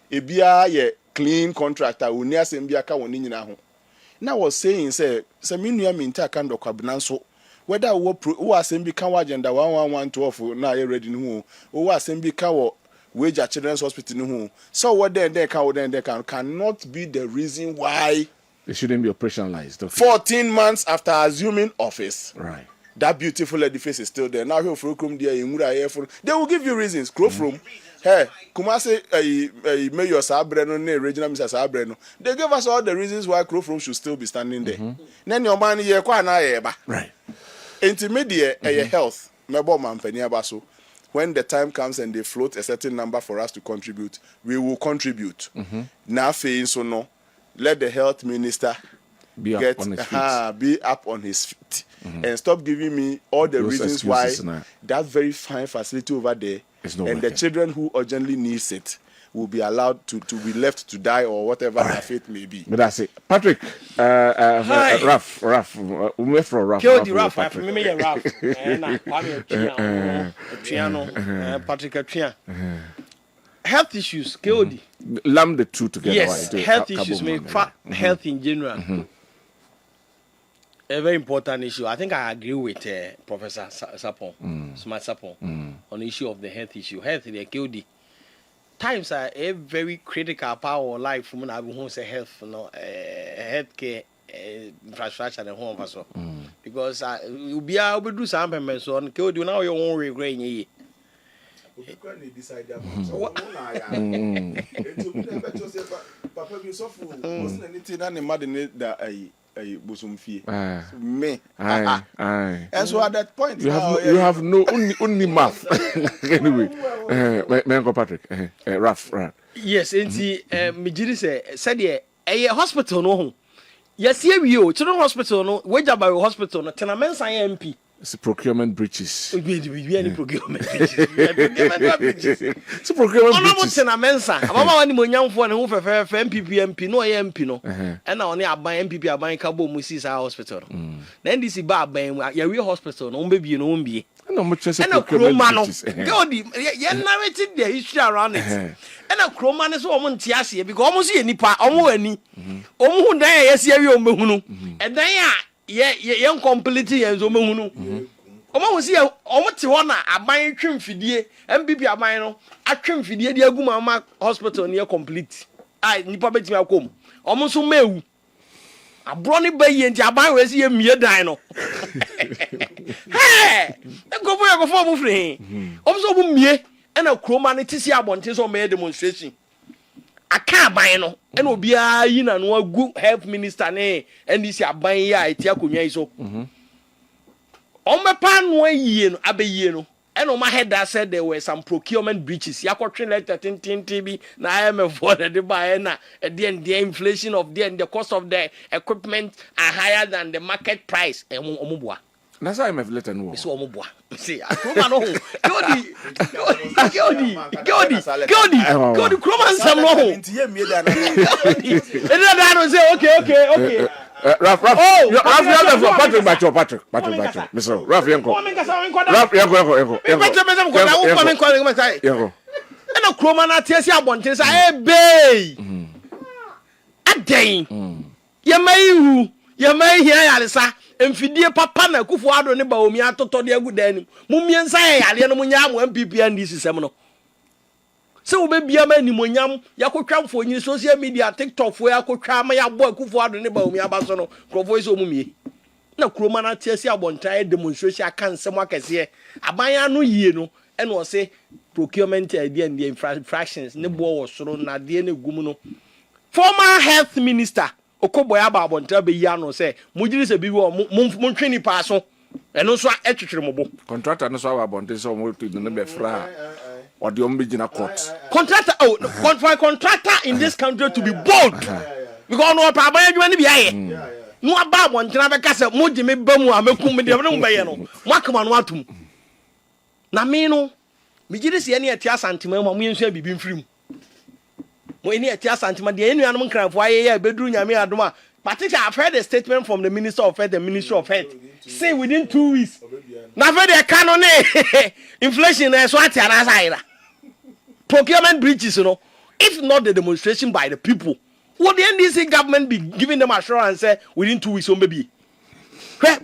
e bia ye clean contractor we near sembia ka woni nyina ho. Now was saying say me nua me nta kan dokabna so whether who assembly can agenda 11112 na you ready no who assembly can wage at children's hospital no so what then they cannot be the reason why it shouldn't be operationalized. Okay. 14 months after assuming office. Right. That beautiful edifice is still there. Now here for they will give you reasons. Grow from hey, Kumase Mayor Sabreno, Regional Mr. Sabreno. They give us all the reasons why Crowfrom should still be standing there. Then your man here right. Intermediate health, when the time comes and they float a certain number for us to contribute, we will contribute. Now, so no, let the health minister be up on his feet and stop giving me all the reasons why that very fine facility over there and the children who urgently needs it will be allowed to be left to die or whatever their fate may be. But that's it. Patrick, Raf, we went for Raf. Kill the Raf, Raf. Patrick, health issues, Kiodi. Lump the two together. Yes, health issues, health in general. A very important issue. I think I agree with Professor Sapon, Smart Sapon, on the issue of the health issue. Health, the Kiodi. Times are a very critical part of life from when say health, healthcare infrastructure and home also. Because you be able to do some payments on Kiodi now your own regret. Me. And so at that point, you have no only math. Anyway, Patrick, Raf. Yes, and see, Mijiri said, a hospital no. Yes, here you, children hospital no, wage by hospital no, tenements MP. It's procurement breaches. We any procurement breaches. It's procurement breaches. Mensa. Mama wani mo nyamfo ne ho fefe MPP no MP no. And na oni aban MPP aban ka bo musis hospital. Na NDC ba aban ya we hospital no mbebie no mbie. No mo chese procurement breaches. God, ye narrated the history around it. And a croma ne so omo ntiase because omo so ye nipa omo ani. Omo hu dan ya yesi awie omo hunu. And then ye completely enzo mahunu omo wose omo te ho na aban twemfidie MPP aban no atwemfidie de agu mama hospital ne complete ai nipa betimi akom omo so mewu abro ne baye nti aban we se ye mie dan no hey e go for mo free omo so mo mie e na kroma ne tisi abonte so me demonstration aka aban no ena obia yi na no agu health minister ne NDC aban ya eti akonwa iso omepa no ayie no abeyi no ena o ma header said there were some procurement breaches yakotwe letter tintintibi na IMF for the buy na the inflation of the cost of the equipment are higher than the market price omubua. That's how IMF letter no. So omubua. See, Kroma no. Godi, Kroma sam no. And say okay. Raf, Patrick. Mr. Raf, Yanko. And a Kroma na tesi abonte say eh bay. Aden. Ye may here alisa. Mfidie papa na kufu ado ne ba omi atoto de agu dan nim mumiensa yale no munya am MPP NDC sem no se wo be bia ma nimonyam yakotwa mfonyi social media TikTok fo yakotwa ma yabo kufu ado ne ba omi abaso no krofo iso mumie na kroma na tiasi abontan demonstration aka nsem akese aban anu yie no e no se procurement idea and the infractions ne bo wo soro na de ne gum no former health minister Okoboya ba abonta be yi ano say mujiri se bi wo montwe ni pa so ɛno nso ɛtwetwere mo bo contractor no so awa bonte so mo to no be fra or the ombigina court contractor for contractor in this country to be bold because no pa ban adwuma ne bia ye no aba mo ntena be ka se mo di me ba mu a mekum me de no be ye no mo akama no atum na me no me gide se ne atia santima mo yensu abibi mfirim mo eni atia santima de enuanom nkranfo aye ya beduru nyame adom a particularly I've heard a statement from the Minister of Health, the Ministry of Health, say within 2 weeks. Now, for the canon, inflation is what procurement breaches, you know. If not the demonstration by the people, would the NDC government be giving them assurance say within 2 weeks, maybe?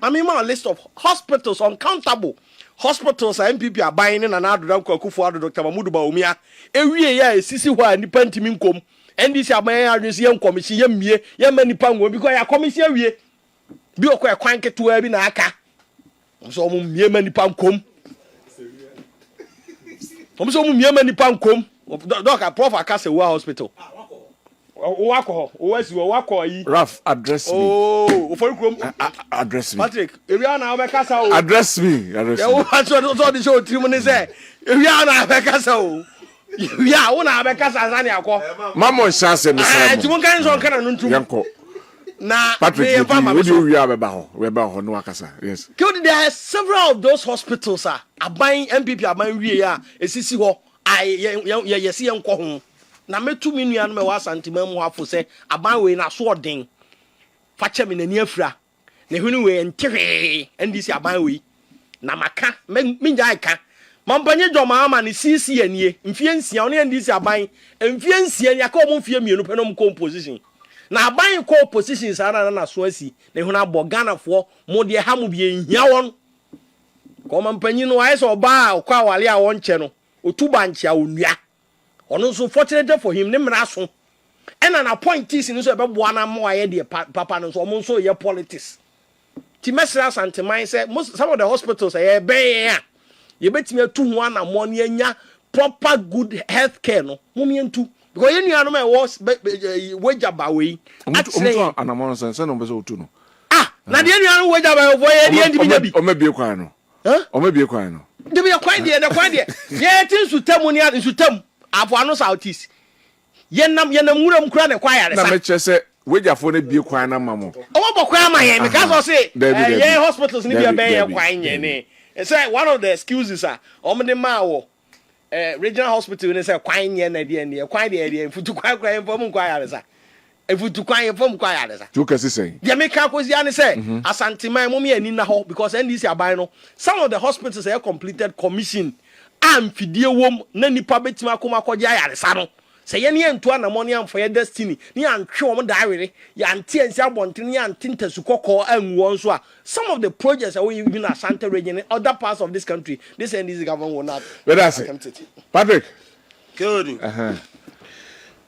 I mean, a list of hospitals, uncountable hospitals, MPP are buying in and out of Dr. Mahmudu Baumia. Every year, Sisi Wa and the Pentimim. NDC aban agency yam commission yam mie yam nipa ngo because ya commission wie bi okwa kwan keto bi na aka so mo mie nipa nkom so mo mie nipa nkom doc Prof akase wa hospital wako owasi wako yi Raf address me for krom address me Patrick ewi ana we kasa o address me so the show trim ni say ewi ana we kasa o yeah, una abeka sazani akọ. Mama chance me say. Ti kan so kan no ntum. Yanko. Na Patrick, what do you about ho? We about ho no akasa. Yes. There are several of those hospitals aban MPP aban wie a esisi ho. Yesi yanko ho. Na metu mi nua no me wa Ashanti Media mu afo say aban we na so odin. Fa che me nani afura. Na hunu we ntwe ndisi aban we. Na maka me njai ka. Mampanye jo Mahama ni CC anie mfie nsia one ndisi aban mfie nsia ya ka o mfie mienu penom composition na aban ko position sana na so asi na hu na bogana fo mo de ha mu bie nhia won ko mampanye no aye so ba kwa wale a won che no otuba nchia onua ono so fortunate for him ne mra so ena na appointees ni so be boa na mo aye de papa no so mo so ye politics ti mesra santeman say some of the hospitals aye be you bet me 2 1 na money anya proper good health care no mumientu because you know me was wager ba we omutu anamon sense no bezo otu no na de anu wager ba for ye de ndi bi o mebie kwan no o mebie kwan no de be kwan de ye tin sutam ni sutam afo anu southeast yenam wuram kura ne kwa yare sa na me chese wejafo ne bie kwan na mamo o mo bokwa ama ye me ka so say ye hospitals ni bia be ye kwan ye ne. It's like one of the excuses omde ma wo regional hospital ni say kwan nye na de ne kwan de futu kwan fom kwa yare sa futu kwan fom kwa yare sa you can say de me ka kosi ani say Ashanti Media mo me ani na ho because NDC aban no some of the hospitals are completed commission amfidie wom na nipa betima akoma akogya yare sa no say ye ne entu anamoni am for your destiny ni antwe om daawere ya ante ansi abonten ya ante ntasu kokko anwo nso a some of the projects that we even in Ashanti region in other parts of this country this NDC government will not Patrick Kodi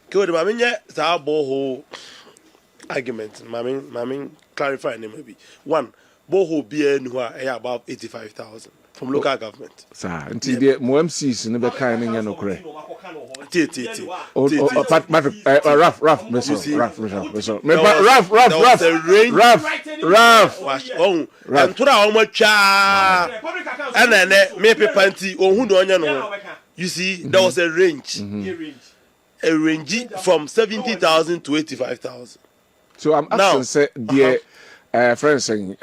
Kodi ma menye sa boho argument ma men clarify name maybe one boho bia ni ho a about 85,000 from local government sir until the MCs ne be kan ne nya no kore Patrick Raf and to that omo cha and me pepanti ohun do onya no you see there was a range from 70,000 to 85,000 so I'm asking say the friends saying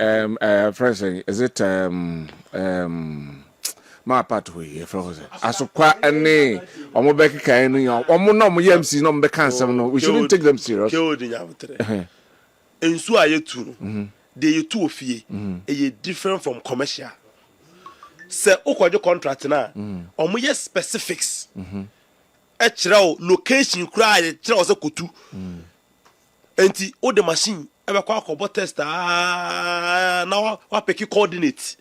is it my part we frozen asokwa ene omo be kika enu omo no mo MC no be kan sem no we shouldn't take them serious ensu ayetu they you two ofie e different from commercial say okwajo contract na omo ye specifics e kire location kura e kire o se kotu enti o the machine e be kwa akobot test na wa peki coordinate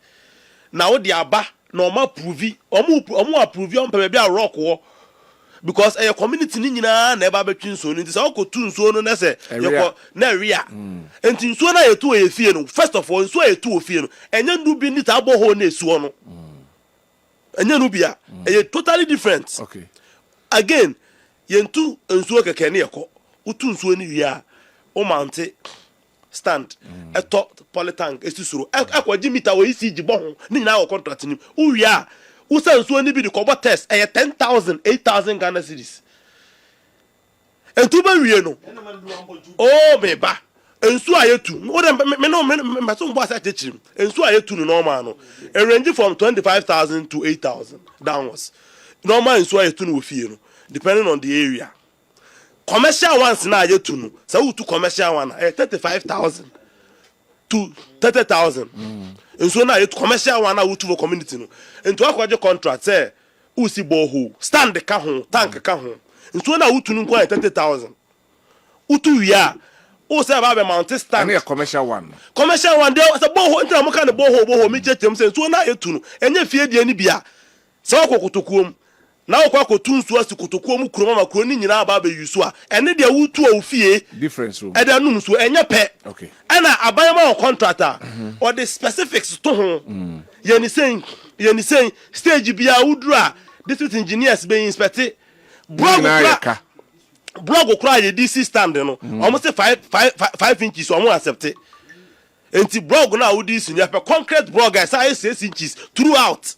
na o di aba no ma prove omo approve on pe bia rock wo because a community ni nyina na eba betwi nso no nti se okotu nso no na se na area enti nso na yetu efie no first of all nso yetu ofie no enya ndu bi ni ta bo ho na esuo no enya ndu bia totally different okay again yentu nso keke ne yeko utu nso ni wi a o mante stand eto polytank esisuro akwaji meter we ECG bo ho ni na wo contract ni uwia wo san so ni bi de kobo test 10,000 8,000 Ghana cedis entu ba wie no oh me ba ensu ayetu wo de me no me so mbo asa chechirim ensu ayetu no normal no a range from 25,000 to 8,000 downwards normal ensu ayetu no fie no depending on the area. Commercial ones na ayetu no say wo to commercial one 35,000 to 30,000 ensu na ayetu commercial one na wo to community no entu akwaje contract say wo si borehole stand ka ho tank ka ho ensu na wo to no kwa 30,000 wo to wia o say about mount stand and a commercial one there say borehole ntina mo kan borehole mi chetem say ensu na ayetu no enye fie die ni bia say okokotokuom na okwa kotunsu asi kotokuom kuroma makro ni nyina aba be yusu a ene de wutu a ofie difference room e de num so enye pe okay ana abayama contractor or the specifics to ho ye ni saying stage bia wudru a district engineers be inspect blog okra ye DC stand no almost 5 inches o mo accept enti blog na wudi su ya pe concrete blog guys say 6 inches throughout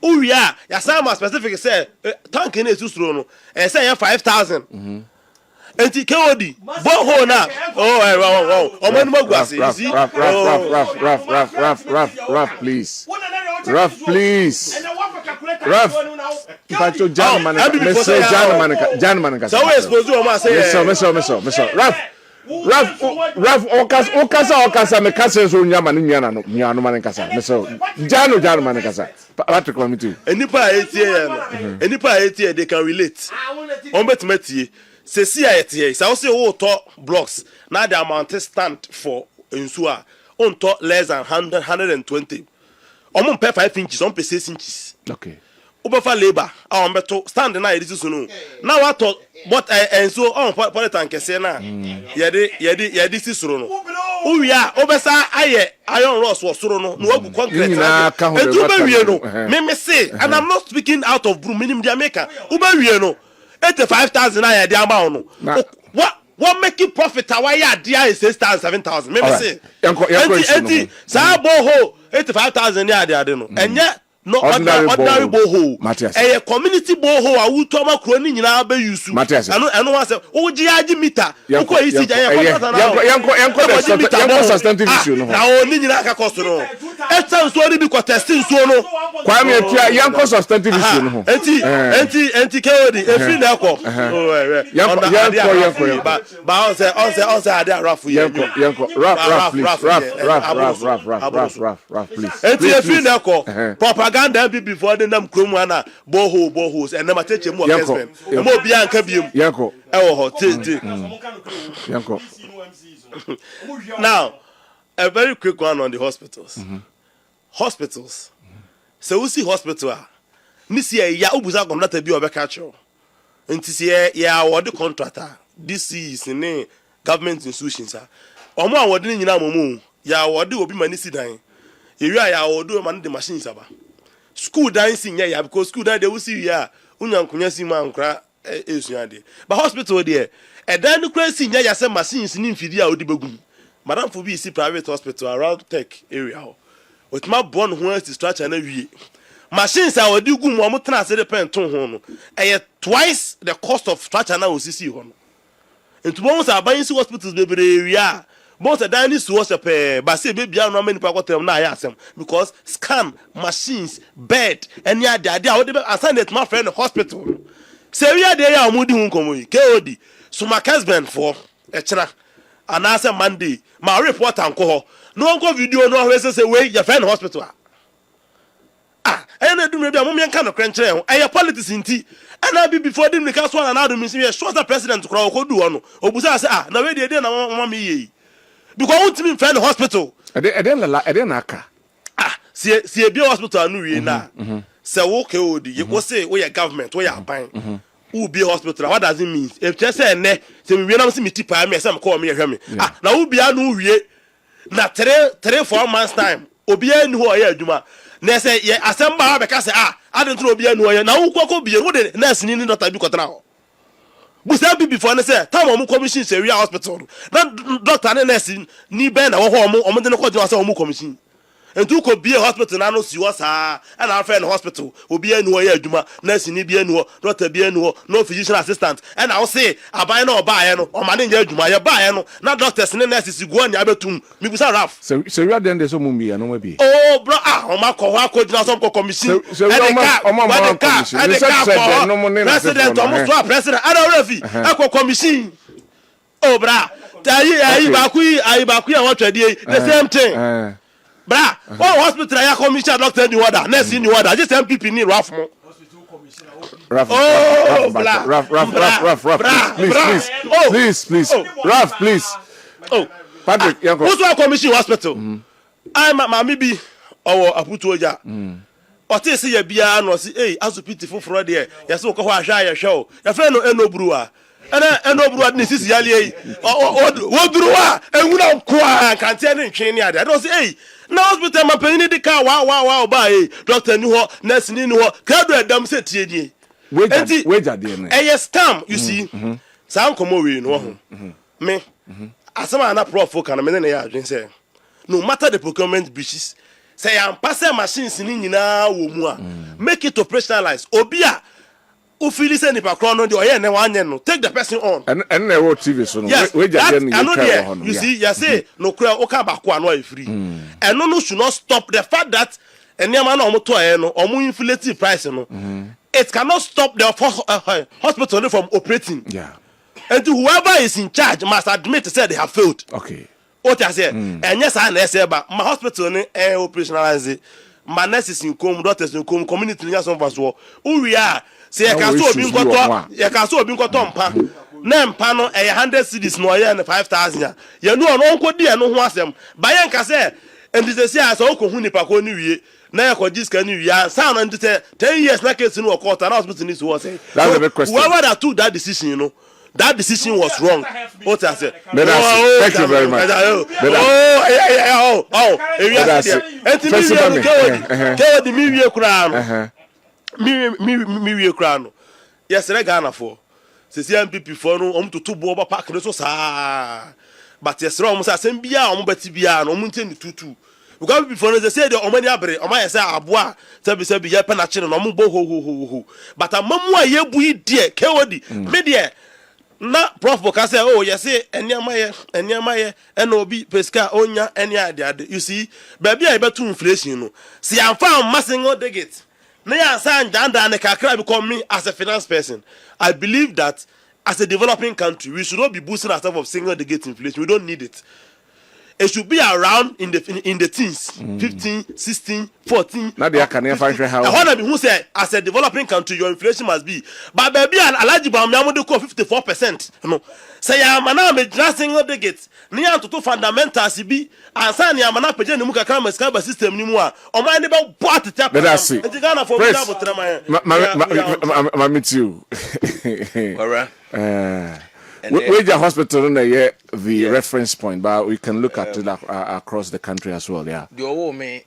uwia ya sama specific say tank na esusuro no say 5,000 enti KOD borehole na o manu magwase you see Raf please Raf Pacho Janman so we expose you ma say Mr. Raf okasa me kasa so nyama ni nyano man kasa Mr. Jano man kasa Patrick committee enipa etie they can relate on betmetie se si ayetie say say wo to blocks na the amount stand for ensua on to less than 120 omo pe 5 inches on pe 6 inches okay ubefa labor on beto stand na edisi so no na what to but enso on polytank kese na ye si soro no uwia obesa aye iron rods wo soro no no agu concrete etu be wie no me say and I'm not speaking out of blue minimum Jamaica ube wie no 85,000 aye dey amount no what make you profit away there is 6,000 7,000 me say enti sa boho 85,000 there dey no enye no ordinary borehole a community borehole a wuto makro ni nyina be yusu eno wa say o gi agi meter ko isi ja yanko substantive issue no na o ni nyina ka cost no etan so ni bi ko testing so no kwa me tia yanko substantive issue no enti KOD efi na ko yanko ba on say ade Raf yanko Raf please enti efi na ko propaganda be before the nam krom ana boreholes and na teche mu okesmen e mo bia nka biem yanko e wo ho yanko now a very quick one on the hospitals so we see hospital ni see ya obuza contractor bi obeka cho nti see ya award contractor this is in government institutions omo award ni nyina momu ya award obi manisi dan area ya award o man the machines aba school dancing yeah because school that they will see yeah unyankunya si mankra esuade but hospital there e dan no crazy nya ya say machines ni mfidi a odi begum madam for be see private hospital around tech area with my born who is structure na wie machines a odi gum o mutena se depend ton ho no twice the cost of structure na osisi ho no into mo say aban si hospitals bebre area but dan is was a but say baby no many people got na ya asem because scan machines bed any other dey how dey assign it my friend hospital say we dey ya omudi hu nkomo yi KOD so my husband for echira and I say Monday my report anko ho no go video no we say we your friend hospital I na do me bia mo me kan no krenchire ho e politics nti ana bi before dem nika so na do me say sure the president kura ko du ho no obusa say na we dey na mama me yi because what mean friend hospital eden aka see be hospital anu wie na say wo KOD you go say we your government we your ban who be hospital what does it mean if just say ne say we na say me tipa me say me call me hwe me na wo bia no wie na 3-4 months time obi anu ho ya adwuma na say ye asamba be ka say adent no obi anu ho ya na wo kokko bia wo de nurse ni doctor bi kotena ho busa bi before ne say time omu commission say area hospital na doctor and nurse ni ben na wo ho omu de ne ko jina say omu commission entu ko bie hospital na no si wo saa and our friend hospital obi anu o ya adwuma nurse ni bi anu o doctor bi anu o no physician assistant and I will say aban na oba ye no o ma ne nya adwuma ye ba ye no na doctors ne nurses go anya betum mi busa raf so you are then so mumbi no be oh bro o ma ko ho akojina some ko commission and the car president almost president ada refi akọ commission oh bra ayi baku ya what dey the same thing bra oh hospital ya commission doctor ni order nurse ni order just MPP ni raf mo Raf, please. Raf, please. Oh, Patrick, who's one commission hospital? I mama bi owo aputu oja. O te se ya bia no se asopiti foforo de ya se ko ho ahwa ya hwe o. Ya fe no enobruwa. Eno bruwa ni sisi yale yi. O duruwa enwuna ko a kantia ne ntwe ne ade. I don't say na hospital ma panini de ka wa ba doctor ni ho nurse ni ho kado edam se tie die. Wager there na. Scam you see. Sa nkomo we no ho. Me asama na prof kan me ne ya adwen say no matter the procurement breaches say am pass machines ni nyina wo mu a make it operationalize obi a o feel say ni pakron no de o ye ne wanye no take the person on and na what TV so no wager there ni you see you say no kura o ka ba ko anu a free and no should not stop the fact that eniama na omo to e no omo inflate price no it cannot stop the hospital from operating. Yeah. And whoever is in charge must admit to say they have failed. Okay. What I say, and yes, I say, but my hospital operationalize my nurses in come, doctors in come, community in some of us. Who we are, say, I can so being got on pan. Nem pano 100 cities no year and 5,000. You know, no one could be no one them. Bayan can say, and this is so who nipa ko ni wie. Na ko jiska ni wi sound and 10 years na case no court and hospital needs to say that's a big question. Whoever that took that decision, you know, that decision was wrong. What I said. Thank you very much. Yes, Ghana for. MPP for no to two boba park no so sa. But yes, wrong say bia o beti bia no munten tutu. Because before they say the omani abre omani say aboa say ye penache no mo bo ho but amamu a ye bui die kewodi me die na prof boka say oh yes say eniama ye ena obi peska onya eni ade you see baby a betu inflation no si amfa masingo digit na ya san janda ne kakra because me as a finance person I believe that as a developing country we should not be boosting ourselves of single digit inflation. We don't need it. It should be around in the teens, 15, 16, 14. Now they can find how. I want to be who say as a developing country your inflation must be. But baby and alaji ba me amudu ko 54%. No. Say ya mana me single digit. Ni an to fundamentals bi ansa ni amana peje ni mu kakra maskaba system ni mu a o ma ni ba bot tap. Let us see. Ghana for me meet you. Alright. Wager hospital in the reference point, but we can look at it across the country as well. Yeah. The old me,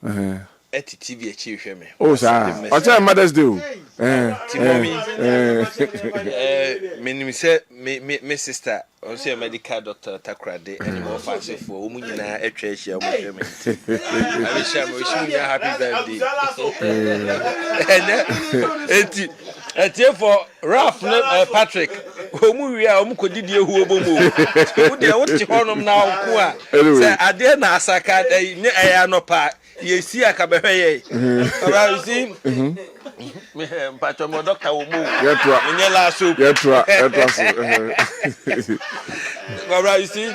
TV achieve me. Oh, sir. What your mothers do? Me say me sister, also a medical doctor Takrade, and more fancy for women a church. I wish you happy birthday. And for Ralph Patrick, whom we are didi who what you honor now. Say, I dare not saka a no part. You see, a cabaret. You see, Patramo doctor will move. Yet, soup. You see,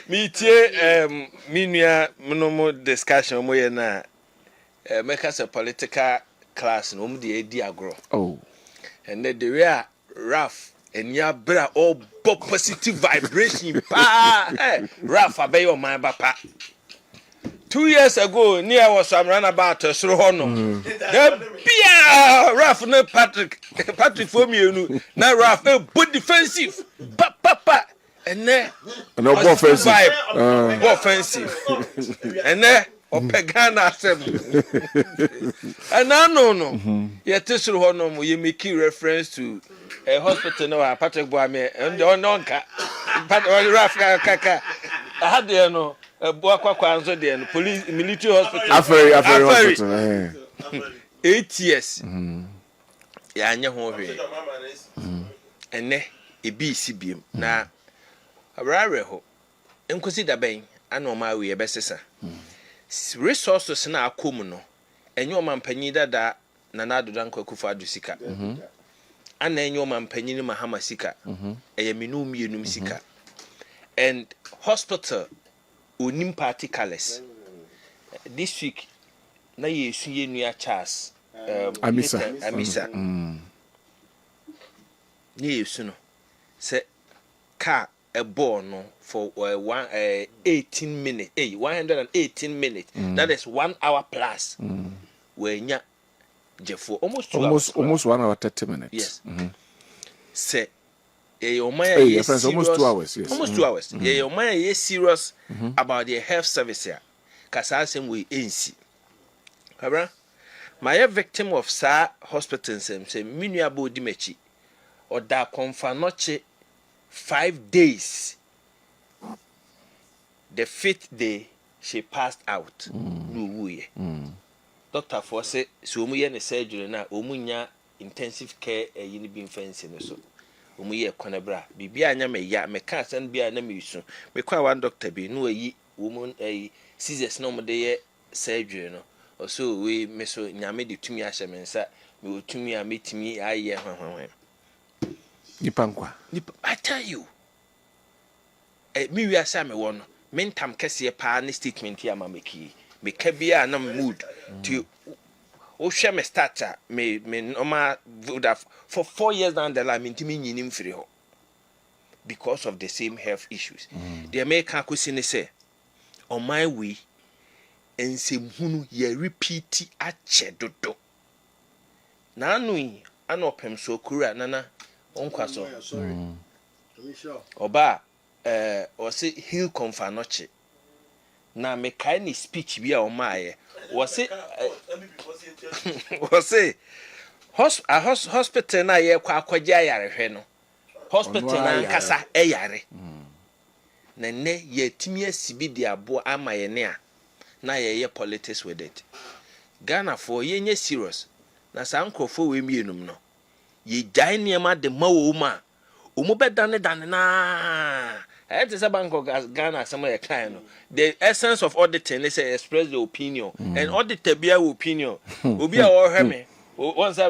me tea, minimal discussion. We are make us a political class and the idea grow. Oh. And then they are rough and ya bra all positive vibration. Rough obey your mind, papa. 2 years ago, near was some runabout to Srohono. The beer rough no Patrick for me, now rough, but defensive. Papa, and then no offensive. Offensive. And then Opegana assembly. And I no. Yet this one you make reference to a hospital no Patrick Boame and the Ononka. Pat or Rafka Kaka. I had there no a Boakwa Kwanzo there police military hospital. Aferi hospital. 8 years. Ya anya ho hwe. Ene ebi sibiem na abrare ho. Enkosi da ben ana o ma we e besesa. Resources na akom no enye o mampanyi dada na na adodan kwakufa adusika. Ana enye o mampanyi ni Mahama sika. Eye minu mienum sika. And hospital onim party colors. This week na yesu yenua Charles Amisa ni yesu no se car a born no for 18 minutes 118 minutes that is 1 hour plus when ya jefo almost 1 hour 30 minutes yes se almost 2 hours yes almost 2 hours ye serious about the health service here kasa sem we ensi abra my victim of sa hospital say minua bodi machi oda konfa noche 5 days. The 5th day she passed out. Doctor for say so omu ye ne surgery na omu nya intensive care yini bi fancy no so omu ye konebra bibia anya me ya me ka san bia na me su me kwa one doctor bi no yi omu scissors no mo de ye surgery no so we me so nyame de tumi ahye me nsa me otumi a metimi aye hwanhwan nipa I tell you me we asa me won mentam kese pa ne statement ya ma meki me ka bia na mood to o hwe me starter me normal would have for 4 years down the line mentimi nyinim free ho because of the same health issues the American question say on my way ensemhunu ye repeat ache dodo na anu yi anopem so kura nana onkwaso oba o se heal confanoche na me kai ni speech bi a o maaye o se hospital na ye kwa akwaje ayare hwe no hospital na nkasa eyare na ne ye timi asibi di abo ama ye ne a na ye politics with it Ghana for ye nye serious na sa nkrofo we mienum no ye gyan niema de mawo ma omu bedane na it is a bank of Ghana some ye kind no the essence of auditing is express the opinion and audit be opinion obi a wo hwe me once a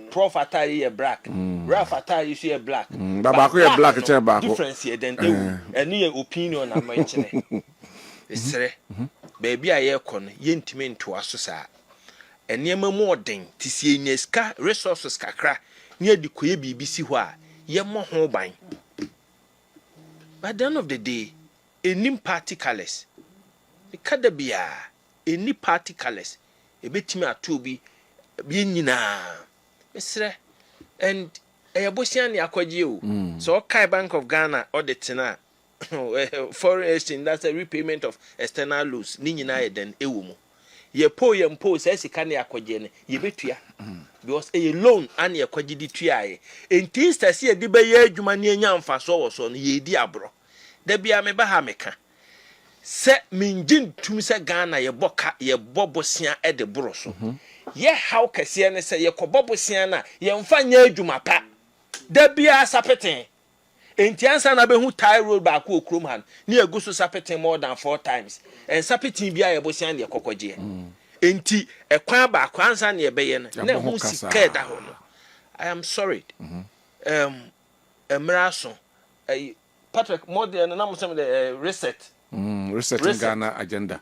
Prof atari ye black Raf atari you see a black baba ko ye black che ba ko difference here then any opinion na mention esre baby a ye kon ye ntime nto aso saa enema mu oden tisie nyeska resources kakra ne adikoye bibisi ho a ye mo ho ban by the end of the day enim party colors kada bia eni party colors ebetimi ato bi nyina esre and eyabosian yakwaje o so kai Bank of Ghana audit na foreign exchange that's a repayment of external loans ni nyina ye den ewo mu ye mpo say sika na yakwaje ne ye betua because a loan an yakwaje di tuaye enti stase ye di be ye adwuma ne anya mfaso wo so no ye di abro da bia me ba ha meka se minjin tum se Ghana ye boka ye bobosia e de bro so ye how kese ne se ye kobobosia na ye mfa nya adwuma pa da bia sapeten enti ansa na be hu tie road back okrom han ne aguso sapeten more than 4 times and sapeten bia ye bosia ne kokogye enti ekwan ba kwa ansa ne be ye na hu sika da ho no I am sorry emraso Patrick more than na mo say the reset Ghana agenda